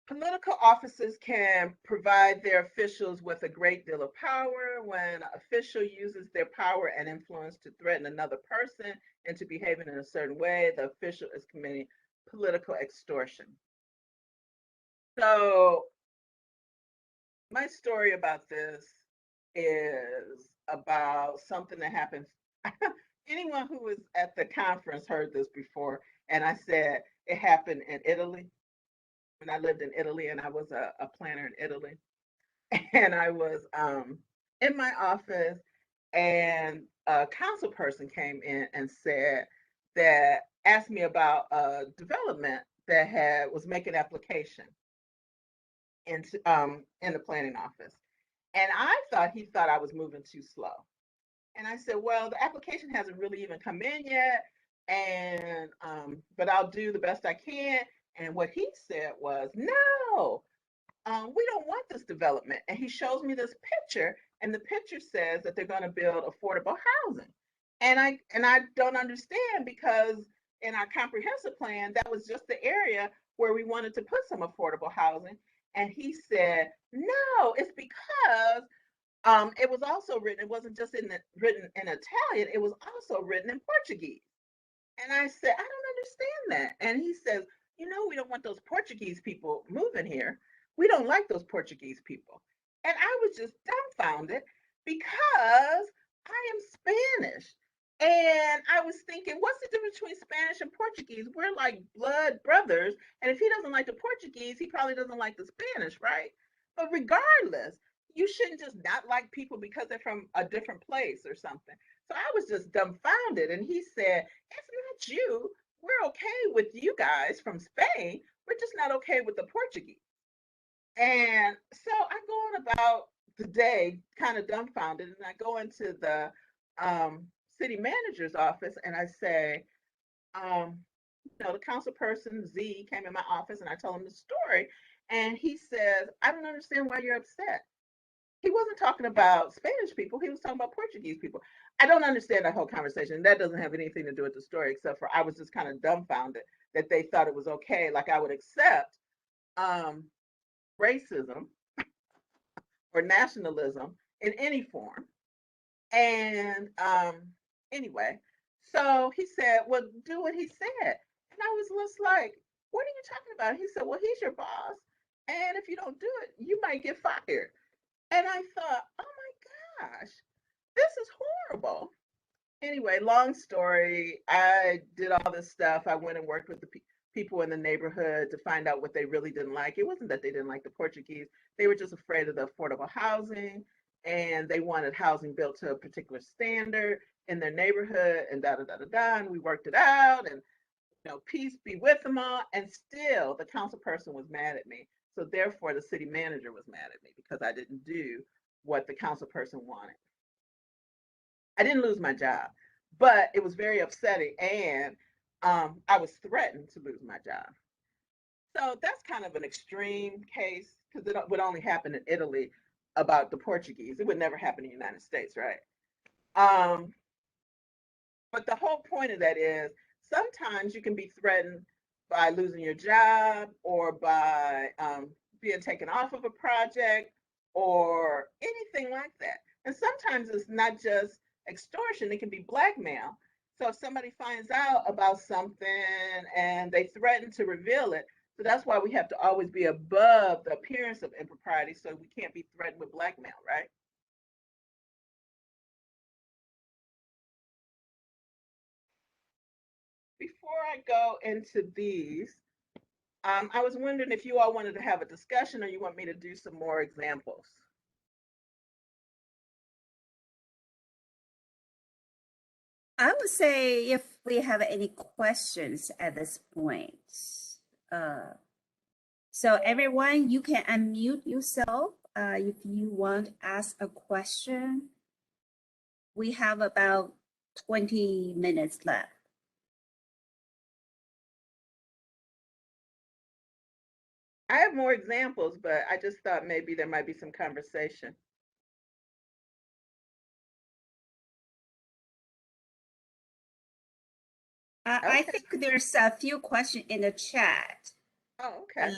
Political offices can provide their officials with a great deal of power. When an official uses their power and influence to threaten another person into behaving in a certain way, the official is committing political extortion. So my story about this is about something that happened. Anyone who was at the conference heard this before, and I said it happened in Italy when I lived in Italy, and I was a planner in Italy, and I was in my office, and a council person came in and said that asked me about a development that had was making application in the planning office, and I thought he thought I was moving too slow. And I said, well, the application hasn't really even come in yet, and but I'll do the best I can. And what he said was, no, we don't want this development. And he shows me this picture, and the picture says that they're going to build affordable housing. And I don't understand, because in our comprehensive plan, that was just the area where we wanted to put some affordable housing. And he said, no, it's because it was also written, it wasn't just written in Italian, it was also written in Portuguese. And I said, I don't understand that. And he says, you know, we don't want those Portuguese people moving here. We don't like those Portuguese people. And I was just dumbfounded because I am Spanish. And I was thinking, what's the difference between Spanish and Portuguese? We're like blood brothers. And if he doesn't like the Portuguese, he probably doesn't like the Spanish, right? But regardless, you shouldn't just not like people because they're from a different place or something. So I was just dumbfounded. And he said, it's not you. We're okay with you guys from Spain. We're just not okay with the Portuguese. And so I go on about the day kind of dumbfounded, and I go into the city manager's office and I say, um, you know, the council person Z came in my office and I told him the story. And he says, I don't understand why you're upset. He wasn't talking about Spanish people. He was talking about Portuguese people. I don't understand that whole conversation. That doesn't have anything to do with the story, except for I was just kind of dumbfounded that they thought it was okay. Like I would accept um, racism or nationalism in any form. And anyway, so he said, well, do what he said. And I was just like, what are you talking about? He said, well, he's your boss. And if you don't do it, you might get fired. And I thought, oh my gosh, this is horrible. Anyway, long story. I did all this stuff. I went and worked with the people in the neighborhood to find out what they really didn't like. It wasn't that they didn't like the Portuguese. They were just afraid of the affordable housing, and they wanted housing built to a particular standard in their neighborhood, and da da da da da. And we worked it out, and peace be with them all. And still, the council person was mad at me. So therefore, the city manager was mad at me because I didn't do what the council person wanted. I didn't lose my job, but it was very upsetting, and I was threatened to lose my job. So that's kind of an extreme case because it would only happen in Italy about the Portuguese. It would never happen in the United States, right? But the whole point of that is sometimes you can be threatened by losing your job or by being taken off of a project or anything like that. And sometimes it's not just extortion, it can be blackmail. So if somebody finds out about something and they threaten to reveal it, so that's why we have to always be above the appearance of impropriety so we can't be threatened with blackmail, right? Before I go into these, I was wondering if you all wanted to have a discussion or you want me to do some more examples. I would say if we have any questions at this point. So everyone, you can unmute yourself if you want to ask a question. We have about 20 minutes left. I have more examples, but I just thought maybe there might be some conversation. I Okay. think there's a few questions in the chat. Oh, okay.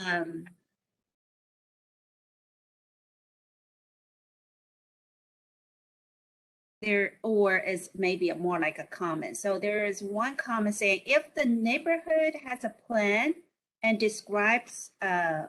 Or it's maybe more like a comment. So there is one comment saying, if the neighborhood has a plan and describes, I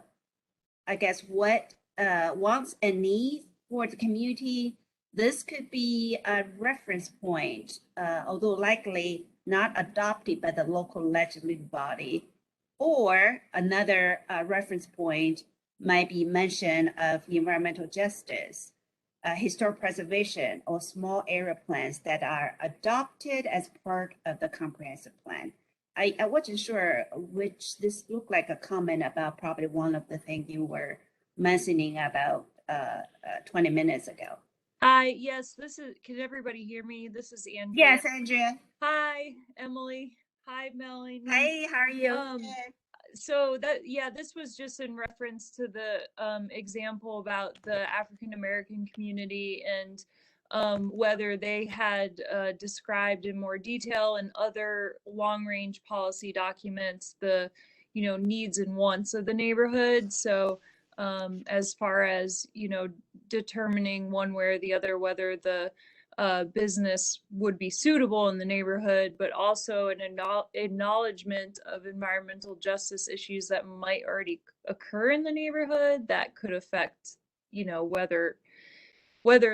guess, what wants and needs for the community, this could be a reference point, although likely not adopted by the local legislative body. Or another reference point might be mention of environmental justice, historic preservation, or small area plans that are adopted as part of the comprehensive plan. I wasn't sure which this looked like a comment about probably one of the things you were mentioning about 20 minutes ago. Yes, can everybody hear me? This is Andrea. Yes, Andrea. Hi, Emily. Hi, Melanie. Hi, how are you? So this was just in reference to the example about the African American community and whether they had described in more detail in other long range policy documents the needs and wants of the neighborhood. So as far as determining one way or the other whether the business would be suitable in the neighborhood, but also an acknowledgement of environmental justice issues that might already occur in the neighborhood that could affect, whether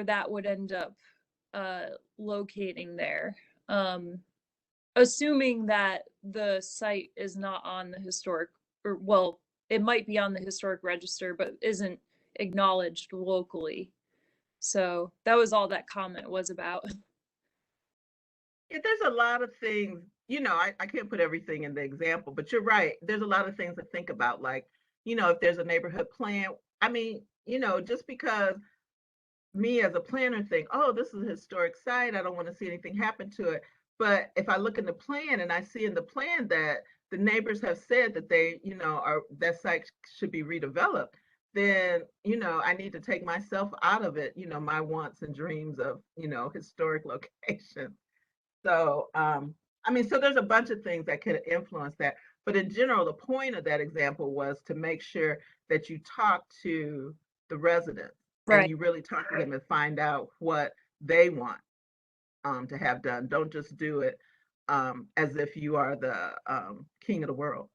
that would end up locating there. Assuming that the site is not on the historic, or well, it might be on the historic register, but isn't acknowledged locally. So that was all that comment was about. Yeah, there's a lot of things, I can't put everything in the example, but you're right. There's a lot of things to think about, like, if there's a neighborhood plan. I mean, just because me as a planner think, oh, this is a historic site, I don't want to see anything happen to it. But if I look in the plan and I see in the plan that the neighbors have said that they, that site should be redeveloped, then, I need to take myself out of it, my wants and dreams of, historic locations. So, so there's a bunch of things that could influence that. But in general, the point of that example was to make sure that you talk to the residents and you really talk to them and find out what they want to have done. Don't just do it as if you are the king of the world.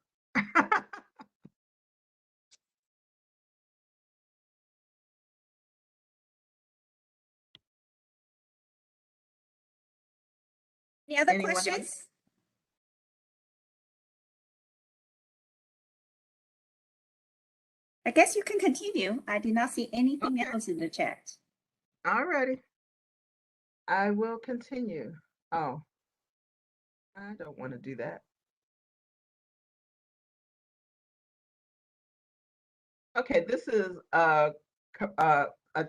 Any other questions? I guess you can continue. I did not see anything Okay. else in the chat. All righty. I will continue. Oh, I don't want to do that. Okay, this is a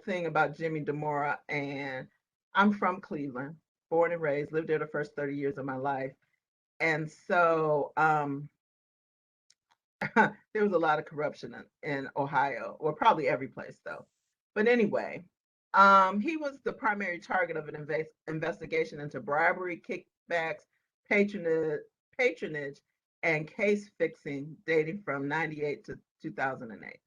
thing about Jimmy DeMora, and I'm from Cleveland, born and raised, lived there the first 30 years of my life. And so there was a lot of corruption in Ohio, or probably every place though. But anyway, he was the primary target of an investigation into bribery, kickbacks, patronage, patronage, and case fixing dating from 98 to 2008.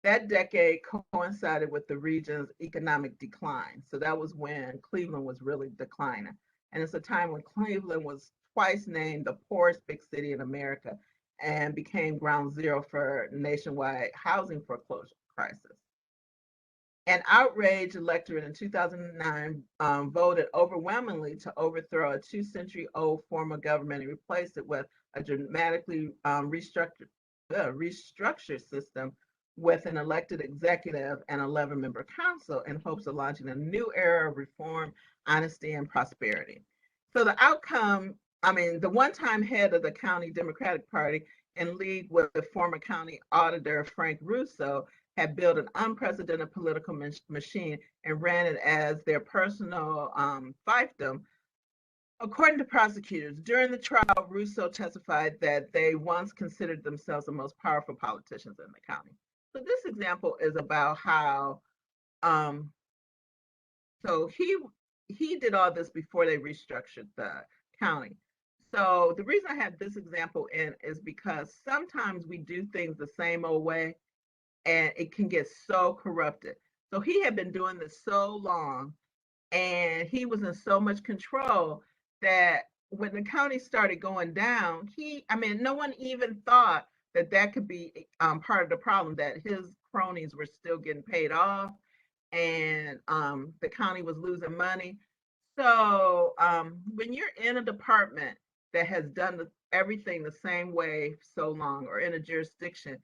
That decade coincided with the region's economic decline. So that was when Cleveland was really declining. And it's a time when Cleveland was twice named the poorest big city in America and became ground zero for nationwide housing foreclosure crisis. An outraged electorate in 2009 voted overwhelmingly to overthrow a 2-century-old form of government and replace it with a dramatically restructured system with an elected executive and 11-member council in hopes of launching a new era of reform, honesty, and prosperity. So the outcome, the one-time head of the county Democratic Party in league with the former county auditor Frank Russo had built an unprecedented political machine and ran it as their personal fiefdom. According to prosecutors, during the trial, Russo testified that they once considered themselves the most powerful politicians in the county. So this example is about how, so he did all this before they restructured the county. So the reason I have this example in is because sometimes we do things the same old way and it can get so corrupted. So he had been doing this so long and he was in so much control that when the county started going down, no one even thought that that could be part of the problem, that his cronies were still getting paid off and the county was losing money. So when you're in a department that has done everything the same way so long, or in a jurisdiction,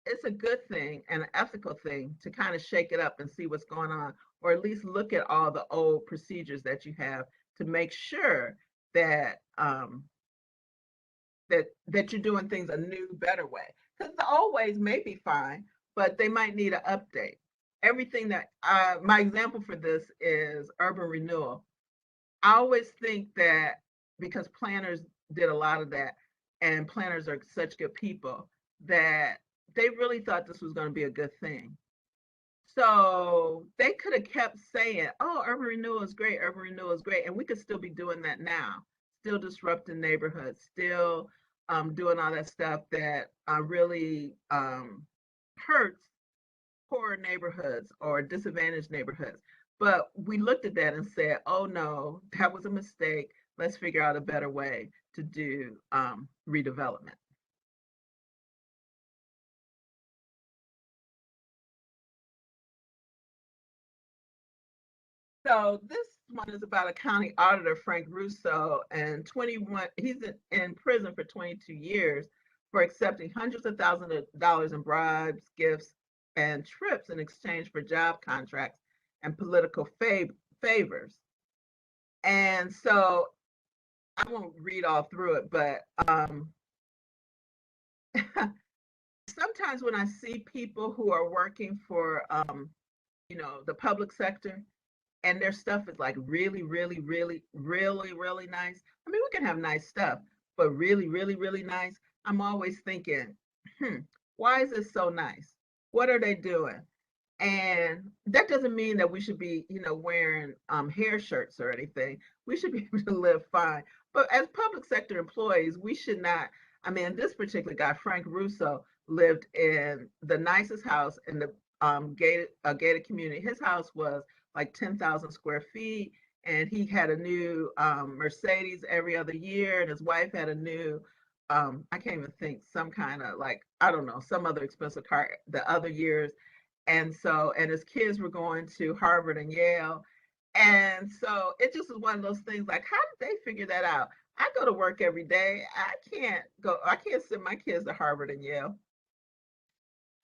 it's a good thing and an ethical thing to kind of shake it up and see what's going on, or at least look at all the old procedures that you have to make sure that that you're doing things a new, better way. Because the old ways may be fine, but they might need an update. Everything that my example for this is urban renewal. I always think that because planners did a lot of that, and planners are such good people, that they really thought this was going to be a good thing. So they could have kept saying, oh, urban renewal is great, urban renewal is great. And we could still be doing that now, still disrupting neighborhoods, still doing all that stuff that really hurts poor neighborhoods or disadvantaged neighborhoods. But we looked at that and said, oh no, that was a mistake. Let's figure out a better way to do redevelopment. So this one is about a county auditor, Frank Russo, and he's in prison for 22 years for accepting hundreds of thousands of dollars in bribes, gifts, and trips in exchange for job contracts and political favors. And so I won't read all through it, but sometimes when I see people who are working for, the public sector, and their stuff is like really, really, really, really, really nice. We can have nice stuff, but really, really, really nice. I'm always thinking, why is it so nice? What are they doing? And that doesn't mean that we should be, wearing hair shirts or anything. We should be able to live fine. But as public sector employees, we should not. This particular guy, Frank Russo, lived in the nicest house in the gated community. His house was like 10,000 square feet, and he had a new Mercedes every other year, and his wife had a new, I can't even think, some kind of I don't know, some other expensive car the other years. And his kids were going to Harvard and Yale. And so it just was one of those things like, how did they figure that out? I go to work every day. I can't send my kids to Harvard and Yale.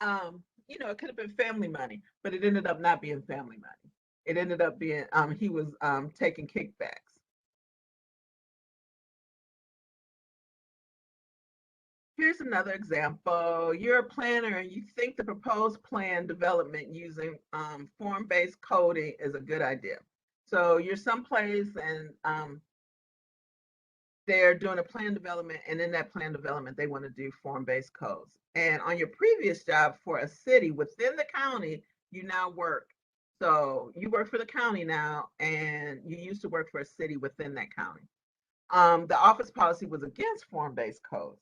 It could have been family money, but it ended up not being family money. It ended up being he was taking kickbacks. Here's another example. You're a planner and you think the proposed plan development using form-based coding is a good idea. So you're someplace and they're doing a plan development, and in that plan development, they want to do form-based codes. And on your previous job for a city within the county, you now work. So you work for the county now, and you used to work for a city within that county. The office policy was against form-based codes.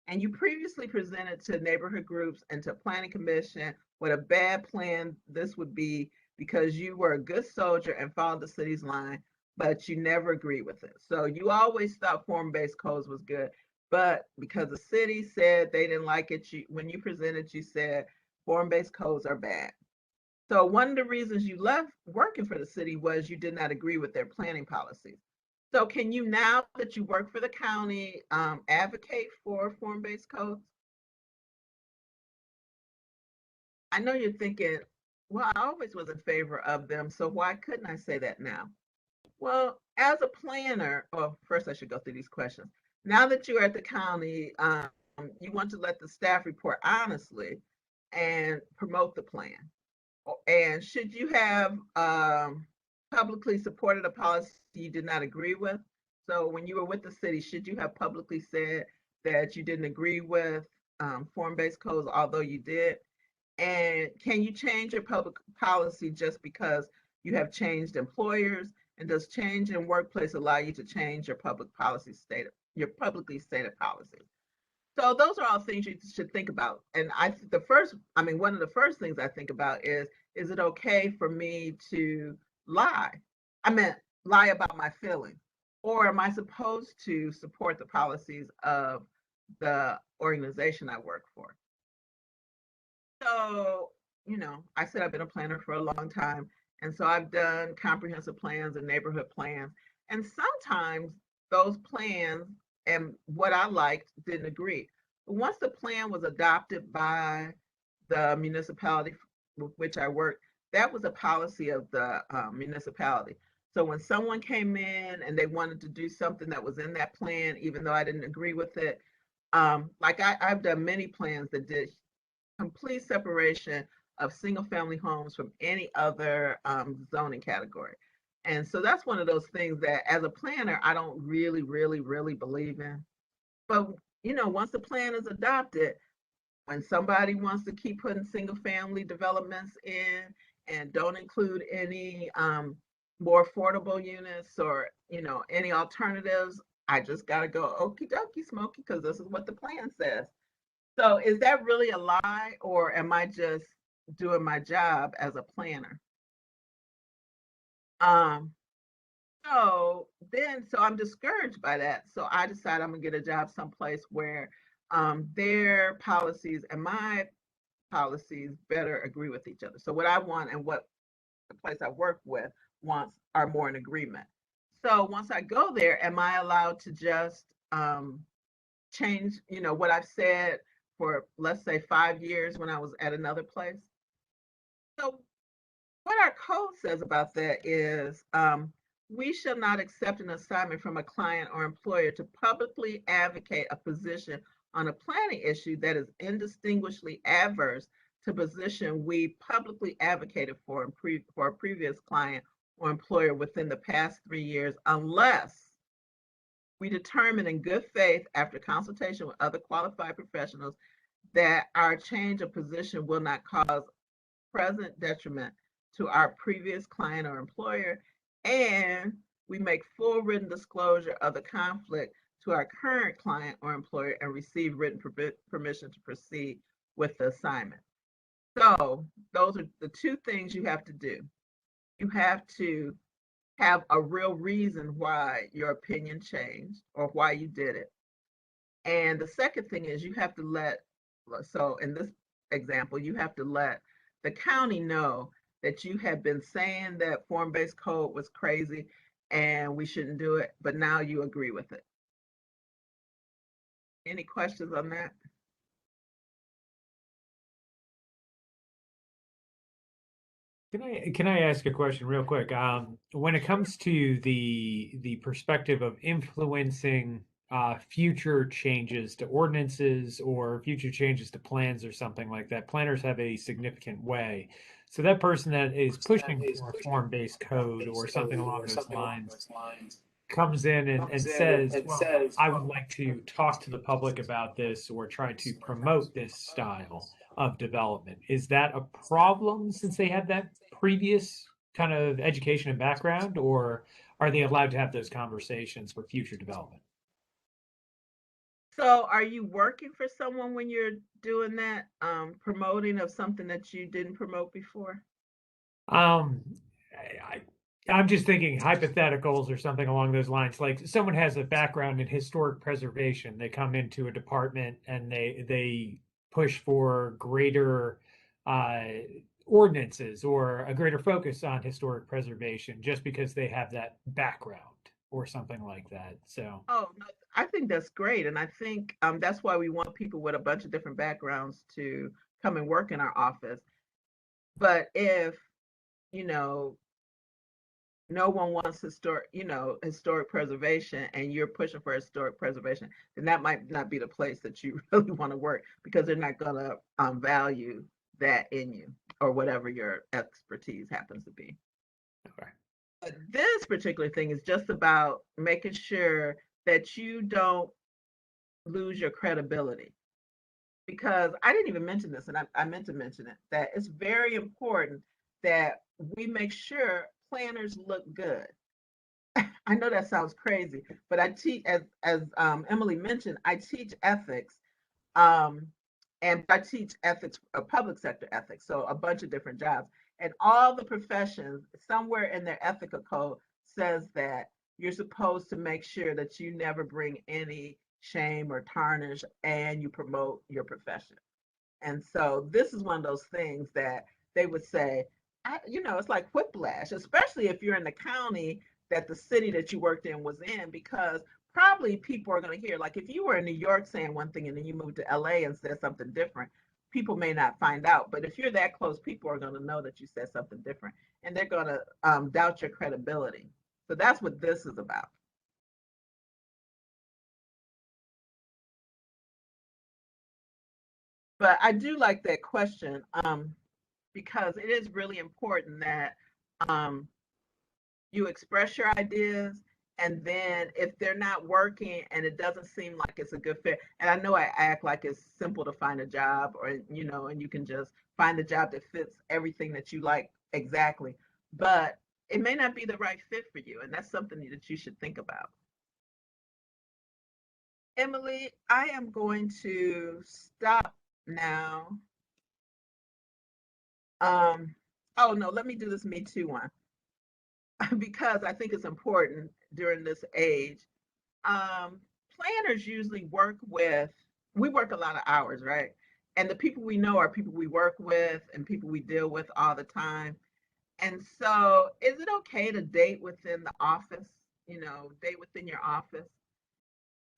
And you previously presented to neighborhood groups and to planning commission what a bad plan this would be because you were a good soldier and followed the city's line, but you never agreed with it. So you always thought form-based codes was good, but because the city said they didn't like it, when you presented, you said form-based codes are bad. So one of the reasons you left working for the city was you did not agree with their planning policies. So can you, now that you work for the county, advocate for form-based codes? I know you're thinking, well, I always was in favor of them, so why couldn't I say that now? Well, as a planner, well, first I should go through these questions. Now that you're at the county, you want to let the staff report honestly and promote the plan. And should you have publicly supported a policy you did not agree with? So when you were with the city, should you have publicly said that you didn't agree with form-based codes, although you did? And can you change your public policy just because you have changed employers? And does change in workplace allow you to change your public policy stated, your publicly stated policies? So those are all things you should think about. And one of the first things I think about is it okay for me to lie? I meant lie about my feelings. Or am I supposed to support the policies of the organization I work for? So, I said I've been a planner for a long time. And so I've done comprehensive plans and neighborhood plans. And sometimes those plans and what I liked didn't agree. But once the plan was adopted by the municipality with which I worked, that was a policy of the municipality. So when someone came in and they wanted to do something that was in that plan, even though I didn't agree with it, I've done many plans that did complete separation of single family homes from any other zoning category. And so that's one of those things that as a planner, I don't really, really, really believe in. But, once the plan is adopted, when somebody wants to keep putting single family developments in and don't include any more affordable units or, any alternatives, I just got to go, okie dokie, smoky, because this is what the plan says. So is that really a lie, or am I just doing my job as a planner? Um, so I'm discouraged by that. So I decided I'm gonna get a job someplace where their policies and my policies better agree with each other. So what I want and what the place I work with wants are more in agreement. So once I go there, am I allowed to just change, what I've said for, let's say, 5 years when I was at another place? So what our code says about that is we shall not accept an assignment from a client or employer to publicly advocate a position on a planning issue that is indistinguishably adverse to position we publicly advocated for a previous client or employer within the past 3 years, unless we determine in good faith after consultation with other qualified professionals that our change of position will not cause present detriment to our previous client or employer, and we make full written disclosure of the conflict to our current client or employer and receive written permission to proceed with the assignment. So those are the two things you have to do. You have to have a real reason why your opinion changed or why you did it. And the second thing is you have to so in this example, you have to let the county know that you have been saying that form-based code was crazy and we shouldn't do it, but now you agree with it. Any questions on that? Can I ask a question real quick? When it comes to the perspective of influencing future changes to ordinances or future changes to plans or something like that, planners have a significant way. So that person that is pushing for a form-based code or something along those lines comes in and says, well, I would like to talk to the public about this or try to promote this style of development. Is that a problem since they have that previous kind of education and background, or are they allowed to have those conversations for future development? So are you working for someone when you're doing that, promoting of something that you didn't promote before? Um, I'm just thinking hypotheticals or something along those lines. Like someone has a background in historic preservation, they come into a department and they push for greater uh, ordinances or a greater focus on historic preservation just because they have that background or something like that. So, Oh, no, I think that's great. And I think that's why we want people with a bunch of different backgrounds to come and work in our office. But if, you know, no one wants historic preservation and you're pushing for historic preservation, then that might not be the place that you really want to work because they're not going to value that in you or whatever your expertise happens to be. okay. But this particular thing is just about making sure that you don't lose your credibility. Because I didn't even mention this, and I meant to mention it, that it's very important that we make sure planners look good. I know that sounds crazy, but I teach, as Emily mentioned, I teach ethics, um, and I teach ethics, public sector ethics, so a bunch of different jobs. And all the professions, somewhere in their ethical code, says that you're supposed to make sure that you never bring any shame or tarnish, and you promote your profession. And so this is one of those things that they would say, it's like whiplash, especially if you're in the county that the city that you worked in was in, because probably people are going to hear, like if you were in New York saying one thing and then you moved to LA and said something different, people may not find out. But if you're that close, people are going to know that you said something different and they're going to doubt your credibility. So that's what this is about. But I do like that question, because it is really important that um, you express your ideas, and then if they're not working and it doesn't seem like it's a good fit, and I know I act like it's simple to find a job, or and you can just find a job that fits everything that you like exactly, but it may not be the right fit for you, and that's something that you should think about. Emily, I am going to stop now. Oh no, let me do this Me Too one because I think it's important during this age. Um, Planners usually we work a lot of hours, right? And the people we know are people we work with and people we deal with all the time. And so, is it okay to date within the office? Date within your office?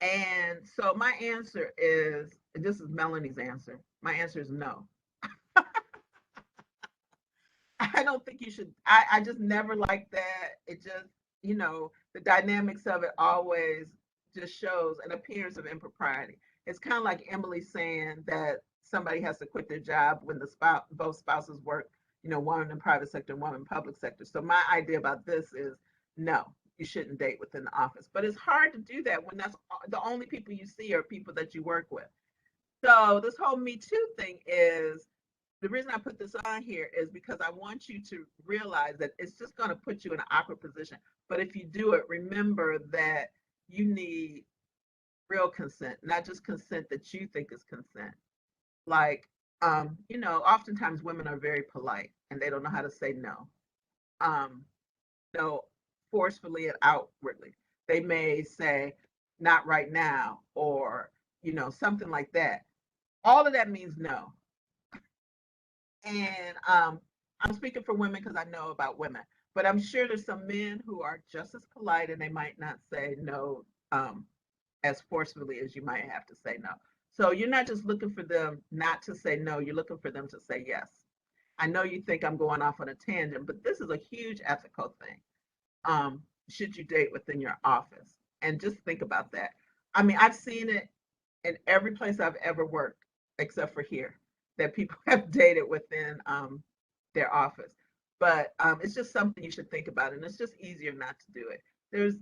And so, my answer is this is Melanie's answer. My answer is no. I don't think you should. I just never liked that. It just, the dynamics of it always just shows an appearance of impropriety. It's kind of like Emily saying that somebody has to quit their job when both spouses work, one in private sector, one in public sector. So my idea about this is no, you shouldn't date within the office. But it's hard to do that when that's the only people you see are people that you work with. So this whole Me Too thing is the reason I put this on here is because I want you to realize that it's just going to put you in an awkward position. But if you do it, remember that you need real consent, not just consent that you think is consent. Like, oftentimes women are very polite and they don't know how to say no. Um, no, forcefully and outwardly. They may say, not right now, or, something like that. All of that means no. And I'm speaking for women because I know about women, but I'm sure there's some men who are just as polite and they might not say no as forcefully as you might have to say no. So you're not just looking for them not to say no, you're looking for them to say yes. I know you think I'm going off on a tangent, but this is a huge ethical thing. Should you date within your office? And just think about that. I mean, I've seen it in every place I've ever worked, except for here, that people have dated within their office. But it's just something you should think about, and it's just easier not to do it. There's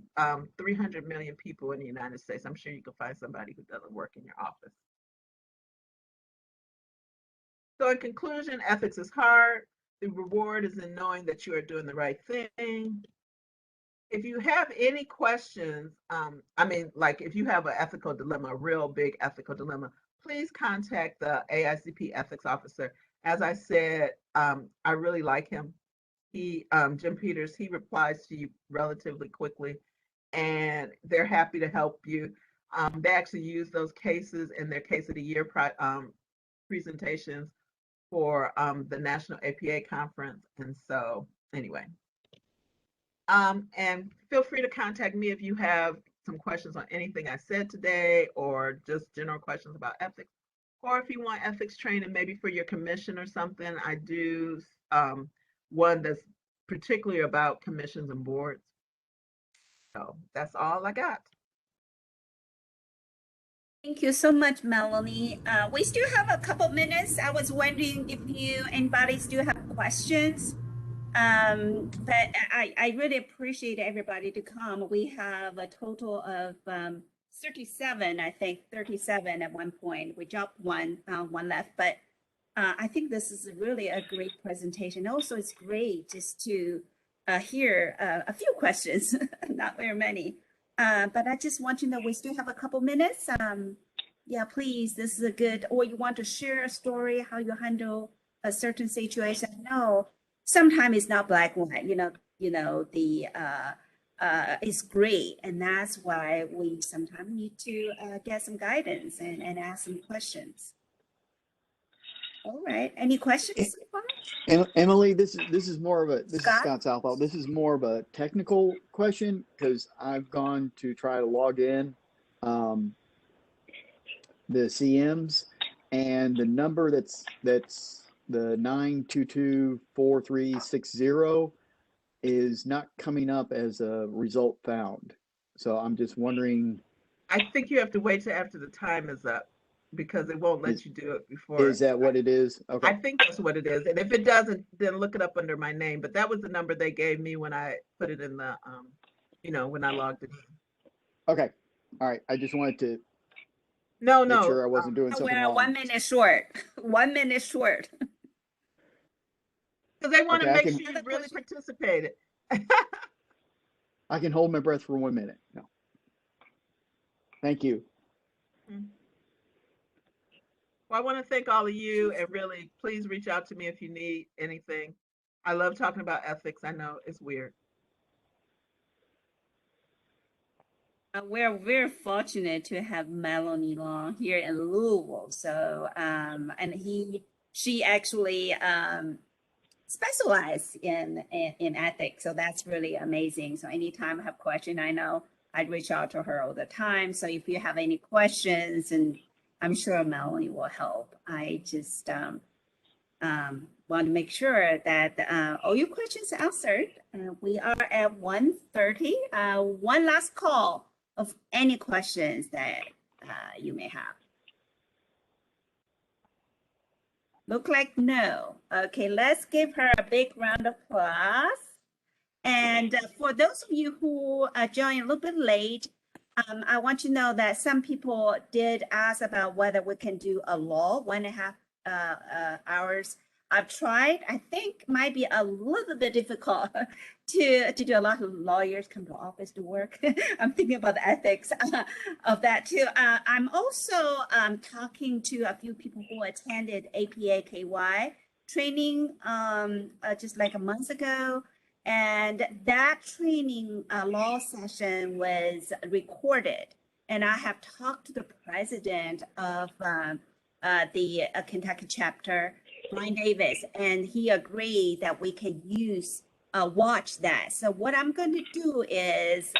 300 million people in the United States. I'm sure you can find somebody who doesn't work in your office. So in conclusion, ethics is hard. The reward is in knowing that you are doing the right thing. If you have any questions, I mean, like if you have an ethical dilemma, a real big ethical dilemma, please contact the AICP ethics officer. As I said, I really like him. Jim Peters, he replies to you relatively quickly, and they're happy to help you. They actually use those cases in their case of the year presentations for the National APA conference. And so anyway, and feel free to contact me if you have some questions on anything I said today, or just general questions about ethics, or if you want ethics training, maybe for your commission or something. I do one that's particularly about commissions and boards. So that's all I got. Thank you so much, Melanie. We still have a couple minutes. I was wondering if anybody still have questions. But I really appreciate everybody to come. We have a total of 37, I think 37 at one point. We dropped one left, but I think this is really a great presentation. Also, it's great just to hear a few questions, not very many. But I just want to know, we still have a couple minutes. Yeah, please, this is a good, or you want to share a story, how you handle a certain situation. No, sometimes it's not black and white, it's great. And that's why we sometimes need to get some guidance and ask some questions. All right, any questions? Emily, this is more of this Scott? is Scott Southall. This is more of a technical question, because I've gone to try to log in the CMs, and the number that's the 9224360 is not coming up as a result found. So I'm just wondering. I think you have to wait till after the time is up, because it won't let you do it before. Is that what it is? Okay. I think that's what it is. And if it doesn't, then look it up under my name. But that was the number they gave me when I put it in the, when I logged it in. Okay. All right. I just wanted to No. make sure I wasn't doing something We're wrong. 1 minute short. 1 minute short. Because they want to Okay, make sure you really participated. I can hold my breath for 1 minute. No. Thank you. Well, I want to thank all of you, and really, please reach out to me if you need anything. I love talking about ethics. I know it's weird. We're very fortunate to have Mellone Long here in Louisville. So, and she actually specialized in ethics. So that's really amazing. So anytime I have question, I know I'd reach out to her all the time. So if you have any questions, and I'm sure Mellone will help. I just want to make sure that all your questions are answered. We are at 1:30. One last call of any questions that you may have. Look like no. Okay, let's give her a big round of applause. And for those of you who joined a little bit late, I want you to know that some people did ask about whether we can do a law 1.5 hours. I've tried. I think might be a little bit difficult to do. A lot of lawyers come to office to work. I'm thinking about the ethics of that too. I'm also talking to a few people who attended APA KY training just like a month ago. And that training law session was recorded. And I have talked to the president of the Kentucky chapter, Brian Davis, and he agreed that we can watch that. So what I'm going to do is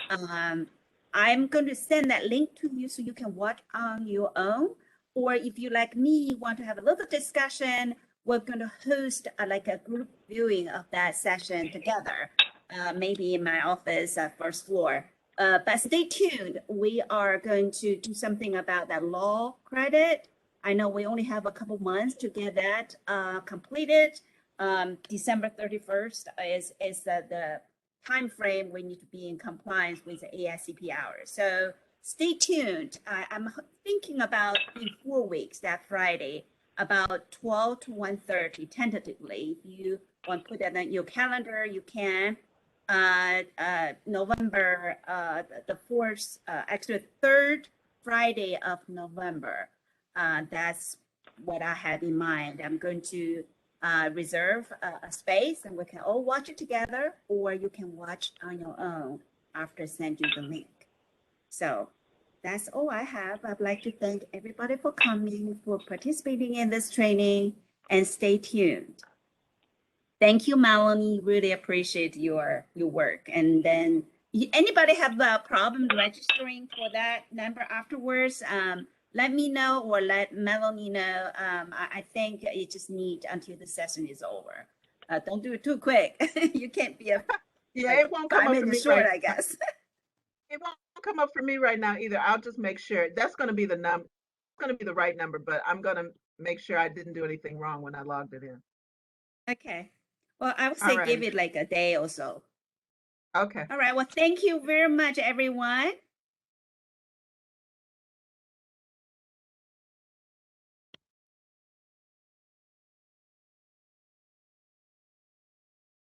I'm going to send that link to you so you can watch on your own. Or if you, like me, want to have a little discussion, we're going to host like a group viewing of that session together, maybe in my office, first floor. But stay tuned. We are going to do something about that law credit. I know we only have a couple months to get that completed. December 31st is the time frame we need to be in compliance with the ASCP hours. So stay tuned. I'm thinking about in 4 weeks, that Friday, about 12 to 1:30 tentatively. If you want to put that on your calendar, you can. November, the 4th, actually 3rd Friday of November. That's what I had in mind. I'm going to reserve a space and we can all watch it together, or you can watch on your own after I send you the link. So that's all I have. I'd like to thank everybody for coming, for participating in this training, and stay tuned. Thank you, Melanie. Really appreciate your work. And then anybody have a problem registering for that number afterwards, let me know or let Melanie know. I think you just need until the session is over. Don't do it too quick. You can't be a Yeah, like it won't come 5 up for me minutes short, right I guess. It won't come up for me right now either. I'll just make sure. That's going to be the number. It's going to be the right number, but I'm going to make sure I didn't do anything wrong when I logged it in. Okay. Well, I would All say right. give it like a day or so. Okay. All right. Well, thank you very much, everyone.